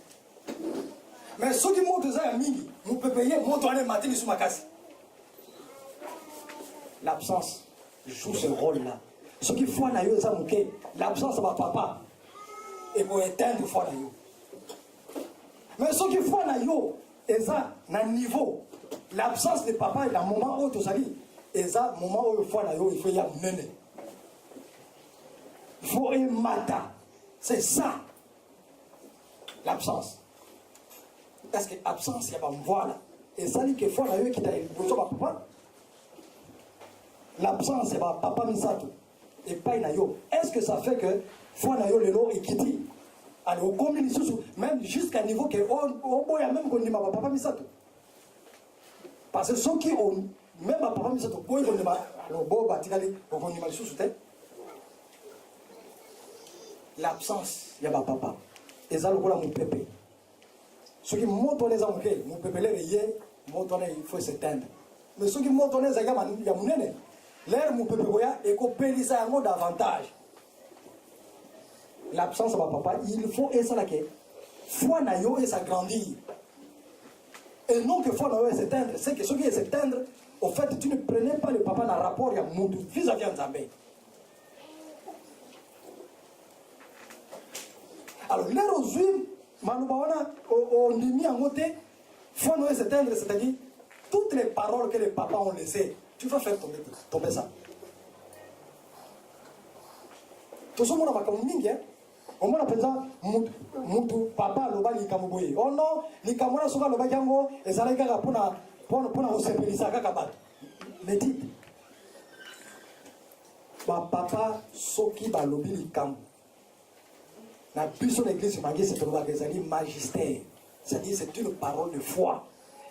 mais soki moto eza ya mingi mu pepe ye moto ane matini su makasi. L'absence joue ce rôle là. Ce qui foi na yo eza muke, l'absence va papa et pour éteindre foi na yo. Mais ce qui foi na yo eza na niveau, l'absence de papa et la moment où tu sali eza moment où foi na yo il faut y amener. Il faut y mata. C'est ça l'absence. Parce que l'absence il y a pas voilà. Et ça dit que foi na yo qui t'a besoin papa. L'absence c'est pas papa misato. Et pas na yo. Est-ce que ça fait que foi na yo lelo ekiti alors au combien même jusqu'à niveau que au boya même qu'on dit ma papa misato. Parce que ceux qui ont même ma papa misato boy qu'on dit alors bo batikali on dit mal sous tête. L'absence il y a ma papa. Et ça le voilà mon pépé. Ceux qui montent les amoureux, mon pépé les yé, montent il faut s'éteindre. Mais ceux qui montent les agama il y a mon nene. L'air mon peuple et qu'on paye ça davantage. L'absence de ma papa, il faut et ça là que foi nayo et s'agrandir. Et non que foi nayo et s'éteindre, c'est que ce qui est s'éteindre, au fait tu ne prenais pas le papa dans le rapport à Moudou, vis-à-vis Nzambe. Alors l'air aux juifs, Manoubawana, on dit mis en côté, foi nayo et s'éteindre, c'est-à-dire toutes les paroles que les papas ont laissées. Tu vas faire tomber ça. Tout ce monde a dit, on m'a appelé ça, Moutou, papa, le bal, il oh non, les cameras sont le bagango, et ça les gars pour se ça, mais dites, papa, soki ba lobi li kam. La puissance de l'église, c'est un magistère. C'est-à-dire, c'est une parole de foi.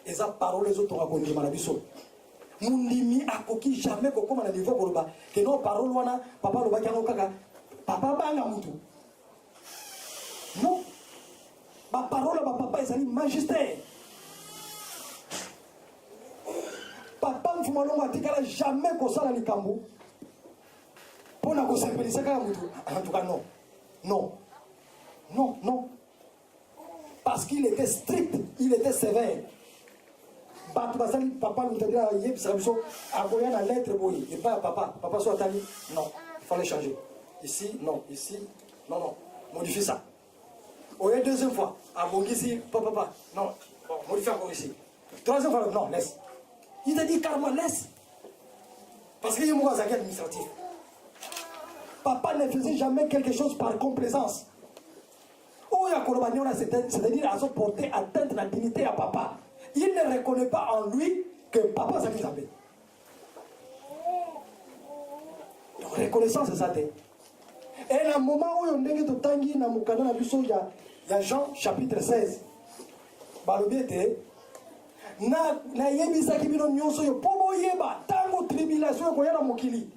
Et ça, parole les autres, on a dit, Moundimi a coquille jamais comme on a dit pour le bas. Que non, parole wana, papa le bas kaka, papa banga mutu. Non, ma parole à papa est un magistère. Papa ne fuma longa tikala jamais qu'on s'en les cambo. Pour na ko s'appeler ça mutu. En tout cas non, non, non, non. Parce qu'il était strict, il était sévère. Papa nous dit à la lettre, et pas à papa. Papa soit allé, non, il fallait changer. Ici, non, non, modifie ça. Au lieu deuxième fois, à ici, papa, non, modifie encore ici. Troisième fois, non, laisse. Il t'a dit carrément, laisse. Parce qu'il y a un administratif. Papa ne faisait jamais quelque chose par complaisance. C'est-à-dire à se porter atteinte à la dignité à papa. Il ne reconnaît pas en lui que papa s'est mis. Donc, reconnaissance, c'est ça. Et le moment où on est tout tangi dans mon canal, il y a Jean chapitre 16. Balobi était na yebisa kibino nyonso yo pobo yeba tango tribulation ko yana mokili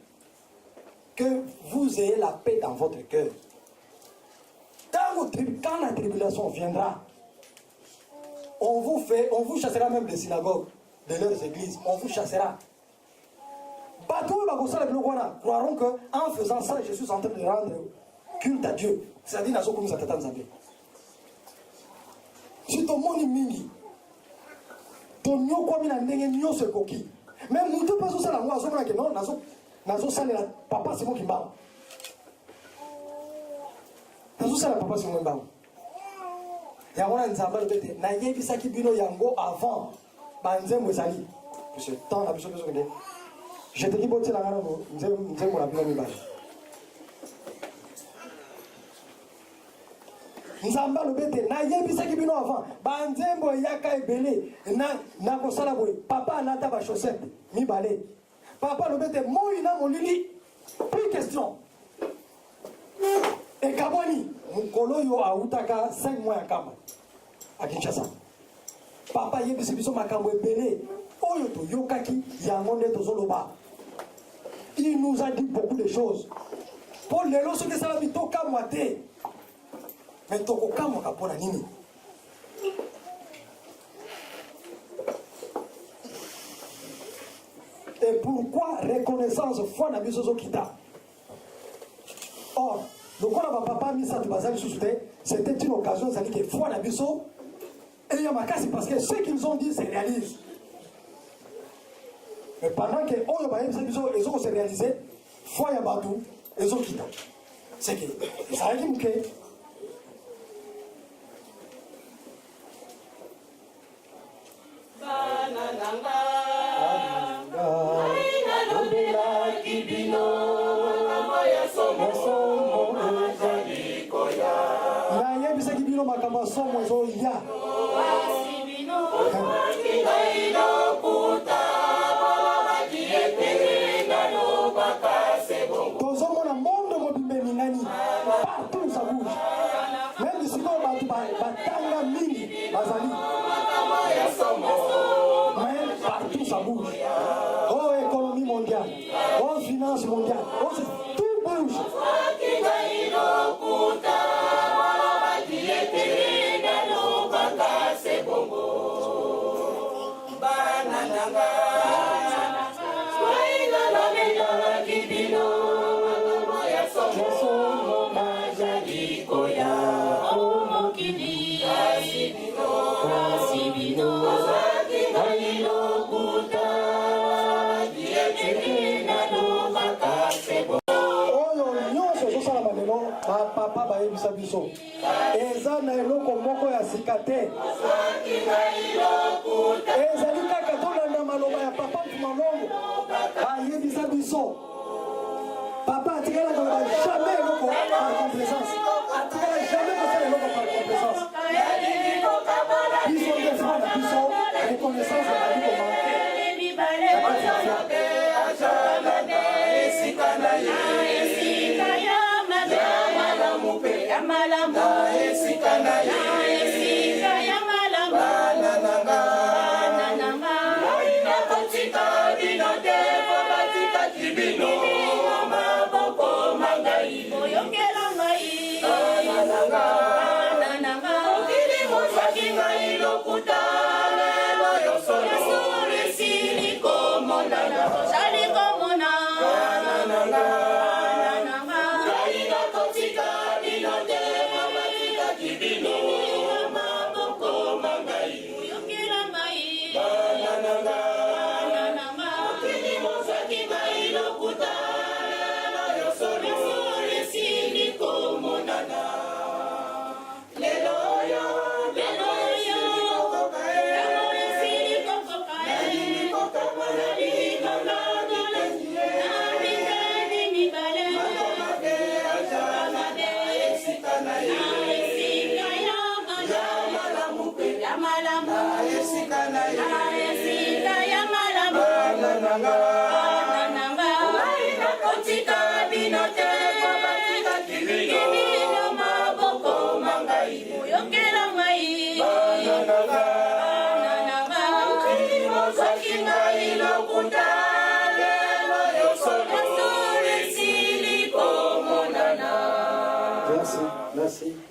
que vous ayez la paix dans votre cœur. Quand la tribulation viendra, on vous chassera même des synagogues, de leurs églises, on vous chassera. Bateau croiront qu'en faisant ça, je suis en train de rendre culte à Dieu. C'est-à-dire, si ton monde est mingi, ton nyo kwa mina ndenge nyo se koki. Mais mon Dieu, pas ça la moi, que non, nazo sale la papa, c'est moi qui m'a. Nazo sale la papa, c'est moi qui m'a. yango na nzamba le bete na yebisaki bino yango avant banzembo ezali parce que tant na biso biso kende je te dis bon tela ngana nzembo na bino mibale nzamba le bete na yebisaki bino avant banzembo yaka ebele na kosala boye papa anata ba chaussette mibale papa le bete moi na molili plus question et kaboni mukolo yo autaka 5 mois ya kamba à Kinshasa papa yebisi biso makambo ebele oyo to yokaki yango nde tozoloba il nous a dit beaucoup de choses pour lelo soki sala bitoka moite mais toko kamo kapona nini et pourquoi reconnaissance foi na biso zokita or le quoi va papa misa tu bazali sous c'était une occasion ça dit que foi na biso et il y a ma casse parce que ce qu'ils ont dit se réalise mais pendant que oyo ba yebisa biso les autres se réaliser foi ya batu ezokita c'est que ça a dit que makambo somo ezo ya tozomona mondo mobimbe ningani partout ça bouge même si bato batanga mingi bazali mais partout ça bouge oh économie mondiale oh finance mondiale oh tout bouge papa bayebisa biso eza na eloko moko ya sika te ezali kaka tolanda maloba ya papa malongo bayebisa biso papa atikalaka loba jamais eloko par complaisance atikala jamais kosala eloko par complaisance biso nde fra na biso reconnaissance ezali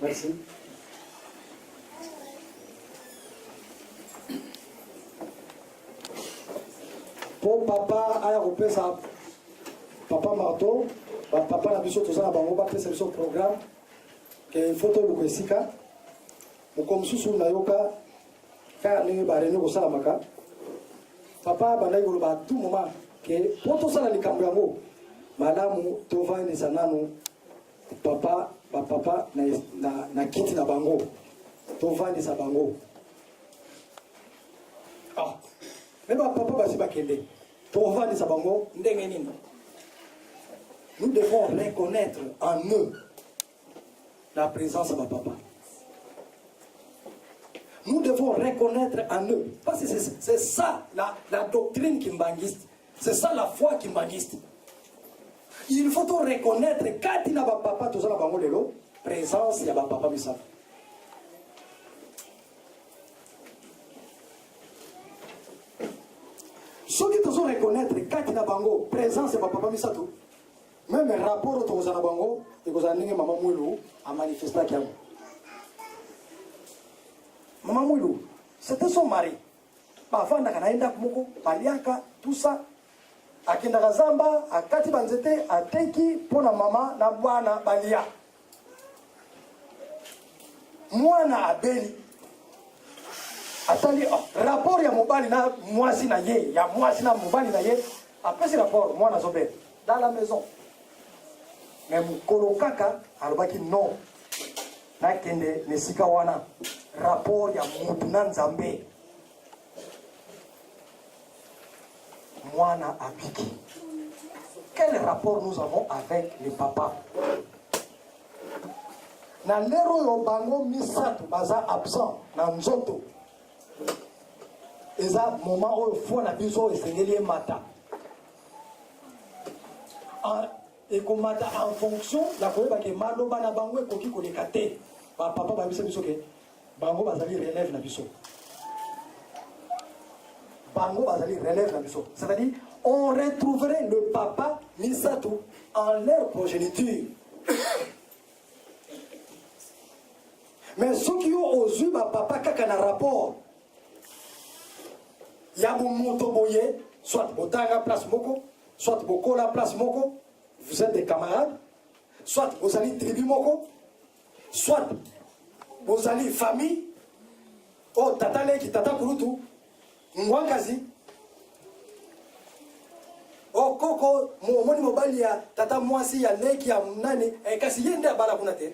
Merci. Pour papa, à ça, papa Marteau, papa la biso tout ça, on va faire ce programme, que photo le Kwesika, comme sous na yoka, car les barènes au Salamaka, papa balaye au bas tout moment, que pour tout ça les cambiamo, madame Tova et Sanano, papa na kiti na bango tovandisa bango. Ah, mais papa basi bakende tovandisa bango ndenge nini? Nous devons reconnaître en eux la présence de ma papa. Nous devons reconnaître en eux. Parce que c'est ça la doctrine kimbangiste. C'est ça la foi kimbangiste. Il faut reconnaître quand il n'a pas papa, tout ça, la présence, il y a papa, mais ça. Ceux qui doivent reconnaître quand il n'a pas présence, il y a papa, mais ça tout. Même un rapport au Tozana Bango, et vous avez maman Moulou à manifester à Kiamou. Maman Moulou, c'était son mari. Avant d'Akanaïda Kumoko, Paliaka, tout ça. Akenda Zamba, Akati Banzete, Ateki, pour la maman, na Bwana Balia. Mwana Abeli. Attendez, rapport ya mobali na mwasi na ye, ya mwasi na mobali na ye. Après ce rapport, mwana Zobel, dans la maison. Mais Mukolo Kaka, alobaki non. Nakende Nesika wana. Rapport ya Mutunan Zambe. Mwana Abiki. Quel rapport nous avons avec les papas? Na lero yo bango misato baza absent na nzoto. Eza moment où il faut na biso esengeli mata. Et comme mata en fonction la koyeba ke maloba na bango ekoki koleka te. Ba papa ba biso ke bango bazali relève na biso. Bango bazali relève la mission. C'est-à-dire, on retrouverait le papa Misato en leur progéniture. Mais ceux qui ont osé, papa kaka na rapport, il y a mon motoboye, soit Botanga place Moko, soit Bokola place Moko, vous êtes des camarades, soit vous allez tribu Moko, soit vous allez famille, oh tata leki, tata kurutu, Mwakazi. Oh koko moni mobali ya tata mwasi ya leki ya nani kasi yende abala kuna te.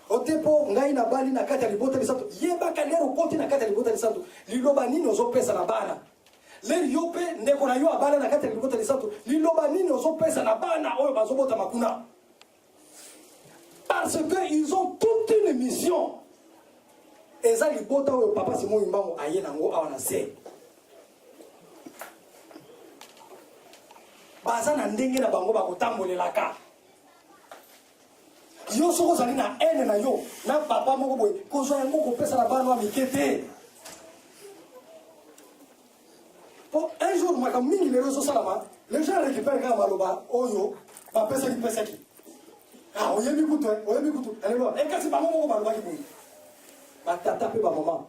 Otepo ngai na bali na kati ya libota lisantu yeba kalero koti na kati ya libota lisantu liloba nini ozopesa na bana. Leri yope ndeko na yo abala na kati ya libota lisantu liloba nini ozopesa na bana oyo bazobota makuna. Parce que ils ont toute une mission. Eza libota oyo papa Simon Imbango aye nango awana se. Baza na ndenge na bango bakotambolelaka. Yo soko zali na ene na yo na papa moko boye kozwa yango kopesa na bana mikete. Pour un jour maka mingi le réseau salama, les gens récupèrent quand maloba oyo ba pesa ki pesa ki. Ah oyebi kutu oyebi kutu. Alelo e kasi bango moko maloba ki boye. Batata pe ba maman.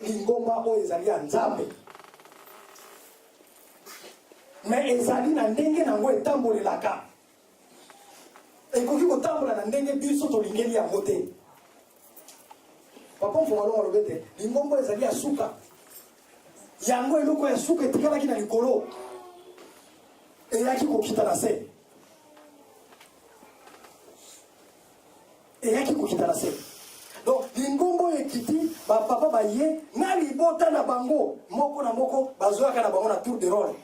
Lingomba oyo ezali ya Nzambe. Mais ezali na ndenge nango etambolelaka. Ekoki kotambola na ndenge biso tolingeli yango te. Papa mfongalo alobete, lingomba ezali ya suka. Yango eloko ya suka etikalaki na likolo. Eyaki kokita na se. Eyaki kokita na se. Donc, lingombo ekiti, papa baye, na libota na bango, moko na moko, bazoaka na bango na tour de rôle.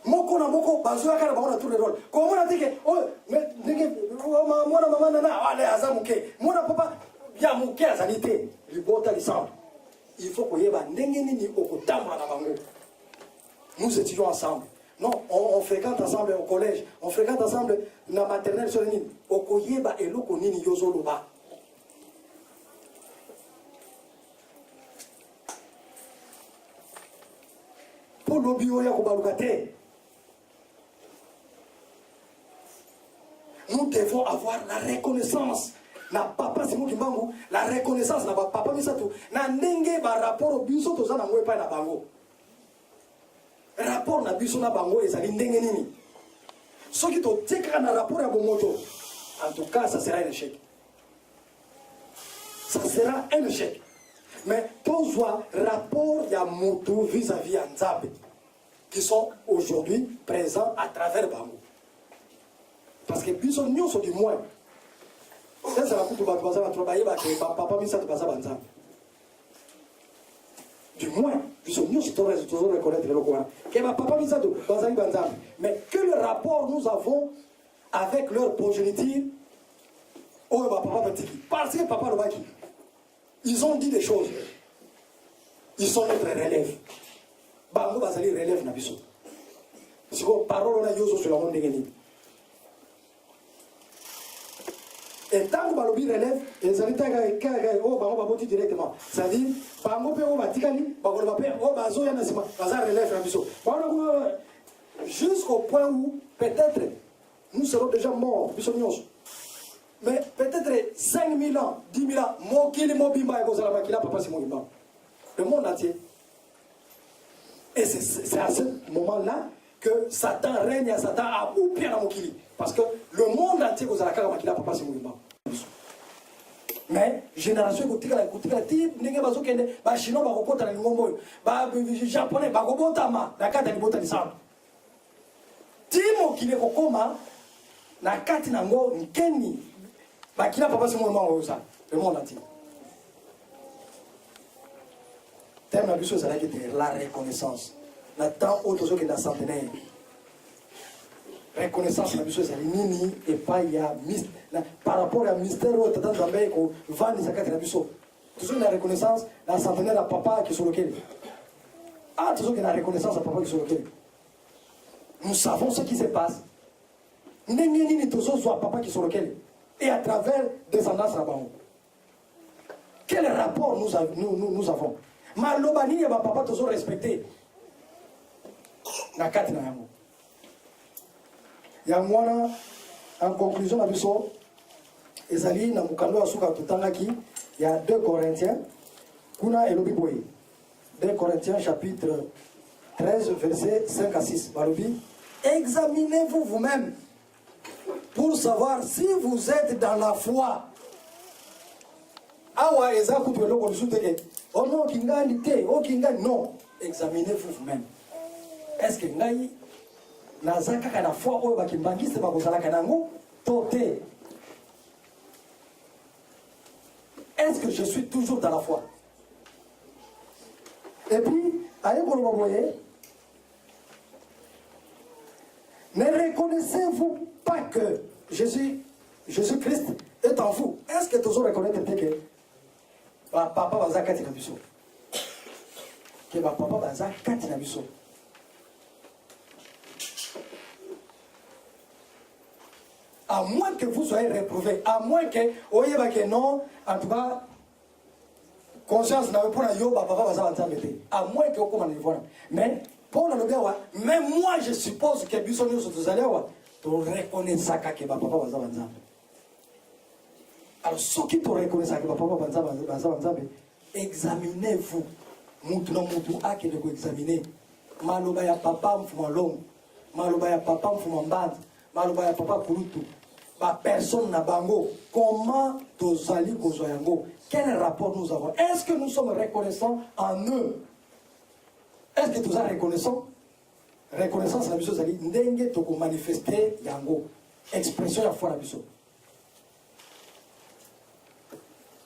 Moko na moko, bazoaka na bango na tour de rôle. Comment on a dit que, oh, mais, moi na maman nana, allez, azamuke. Moi na papa, ya muke azalite, libota lisamble. Il faut qu'on y ait ndenge nini okotamba na bango. Nous étudions ensemble. Non, on fréquente ensemble au collège, on fréquente ensemble dans la maternelle sur l'île. Okoyeba eloko nini yozoloba. Pour l'obio ya kobalukate. Nous devons avoir la reconnaissance. Na papa Simon Kimbangu, la reconnaissance na papa Misato. Na ndenge ba rapport au biso toza na ngwe pa na bango. Rapport na biso na bango ezali ndenge nini. Soki to tekaka na rapport ya bomoto, en tout cas ça sera un échec. Ça sera un échec. Mais tozwa rapport ya moto vis-à-vis ya Nzambe qui sont aujourd'hui présents à travers bango. Parce que biso nous sont du moins. Ça c'est la coupe de Baza va travailler avec papa mais ça te passe à du moins, biso nous sommes toujours reconnaître le courant. Que ma papa mais ça te passe à mais quel rapport nous avons avec leur progéniture? Oh ma papa petit parce que papa le baki. Ils ont dit des choses. Ils sont notre relève. Bango bazali relève na biso. Si vous parole na yoso sur la monde ngeni. Et tant que balobi relève, les habitants oh bango baboti directement. C'est-à-dire bango pe o batikali, bango ba pe o bazo ya na sima, bazar relève na biso. Jusqu'au point où peut-être nous serons déjà morts, biso nyonso. Mais peut-être 5000 ans, 10 000 ans, Mokili Mobimba et Gozala Makila, Papa Simon Imba. Le monde entier. Et c'est à ce moment-là que Satan règne à Satan à ou bien à Mokili. Parce que le monde entier, Gozala Makila, Papa Simon Imba. Mais, génération, écoutez, la type, n'est-ce pas que les Chinois, les Kokota, les Japonais, les Gobotama, la carte de Botanisam. Timo qui est Kokoma, la carte nango, Nkeni. Qui n'a pas passé mon moment ça, le monde entier. Thème la chose, c'est la reconnaissance. La temps autre chose que la centenaire. Reconnaissance la chose, c'est nini et pas il y a par rapport à mystère où tu as d'abord qu'on va les accueillir la biso. Toujours la reconnaissance, la centenaire à papa qui est sur lequel. Ah, toujours que la reconnaissance à papa qui est sur lequel. Nous savons ce qui se passe. Nini toujours soit papa qui est sur lequel. Et à travers descendance là-bas. Quel rapport nous avons? Malobani et ma papa toujours respecté. La carte na yango. Yangwana en conclusion la biso ezali na mukando asuka tutangaki il y a 2 Corinthiens kuna elobi boye 2 Corinthiens chapitre 13 verset 5 à 6 balobi examinez-vous vous-même pour savoir si vous êtes dans la foi. Awa ezaku tu eloko lusuteke. Oh non, kingani te, oh kingani non. Examinez-vous vous-même. Est-ce que ngai nazaka kana foi oyo bakimbangiste bakozala kanango tote? Est-ce que je suis toujours dans la foi? Et puis, aye koloba boye, ne reconnaissez-vous pas que Jésus-Christ est en vous? Est-ce que tu as reconnu que papa va kati na biso? Que papa va kati na biso? À moins que vous soyez réprouvé, à moins que oyeba non, en tout cas conscience na pour yo papa va s'embêter. À moins que comment le voir. Mais pour le bien même moi je suppose que biso nous tous allés tu reconnais ça que papa va s'embêter. Alors ceux qui te reconnaissent que papa va s'embêter, examinez-vous. Mutu no mutu ake de ko examiner. Maloba ya papa mfuma long. Maloba ya papa mfuma mband. Maloba ya papa kulutu. Ba personne na bango. Comment tozali kozoyango? Quel rapport nous avons? Est-ce que nous sommes reconnaissants en eux? Est-ce que tu es reconnaissant? Reconnaissance la biso zali ndenge to ko manifester yango. Expression ya foi la biso.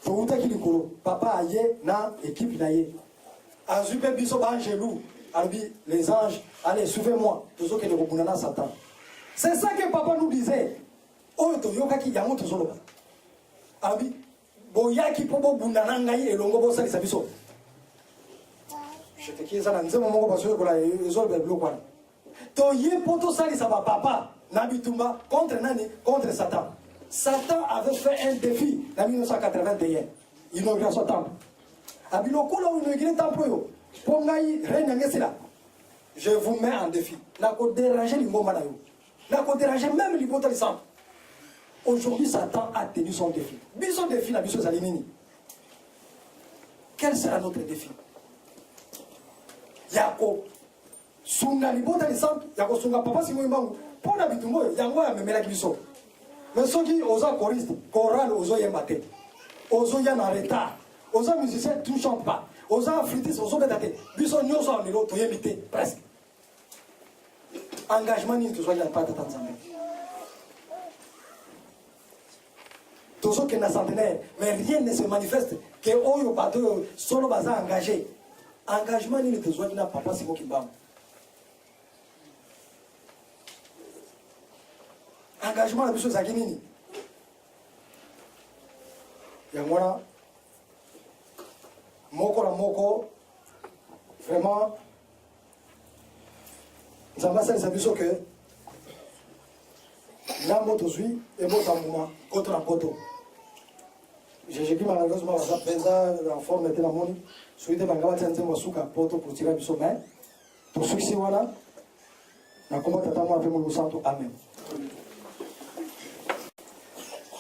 Fouta ki likolo papa aye na équipe na ye. Azupe biso ba angelou. Albi les anges, allez suivez-moi. Toujours que de kobunana Satan. C'est ça que papa nous disait. Oh to yoka ki yango to zoloba. Albi boyaki pobo bundana ngai elongo bo sali sabiso. Je te dis ça dans un moment parce que la résolve le bloc. To ye poto sali sa papa nabitumba contre nani contre Satan. Satan avait fait un défi en 1981. Inauguration temple. Abiloko là où inauguré temple yo. Pongai règne ngesila. Je vous mets en défi. La ko déranger les moments là yo. La ko déranger même les bottes sang. Aujourd'hui Satan a tenu son défi. Bison défi na biso zalimini. Quel sera notre défi? Yako sunga libota lisantu yako sunga papa simo imbangu pona bitumbo yango ya memela kibiso mais soki oza choriste chorale ozo yembate ozo ya na retard oza musicien tu chante pas oza flûtiste ozo betate biso nyoso en nilo to yembite presque engagement ni to soya pas de Tanzanie Tozo qui est centenaire, mais rien ne se manifeste. Que Oyo Bato, solo baza engagé. Engagement, il est besoin d'un papa, c'est moi qui bam. Engagement, la chose à Guinée. Yangwana, Moko la Moko, vraiment, nous avons ça, que la moto suit et moto à mouma, contre la moto. J'ai dit malheureusement, ça pèse en forme de la monnaie. Suite à Bangaba, c'est un peu souka poto pour tirer du sommet. Pour ceux qui sont là, la combat t'attend avec mon santo. Amen.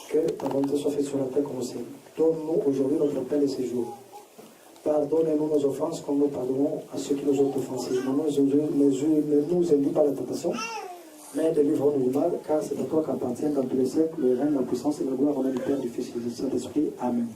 Que ta volonté soit faite sur la terre comme au ciel. Donne-nous aujourd'hui notre pain de ce jour. Pardonnez-nous nos offenses comme nous pardonnons à ceux qui nous ont offensés. Ne nous induis pas la tentation, mais délivre-nous du mal, car c'est à toi qu'appartiennent dans tous les siècles le règne, la puissance et la gloire au nom du Père, du Fils et du Saint-Esprit. Amen.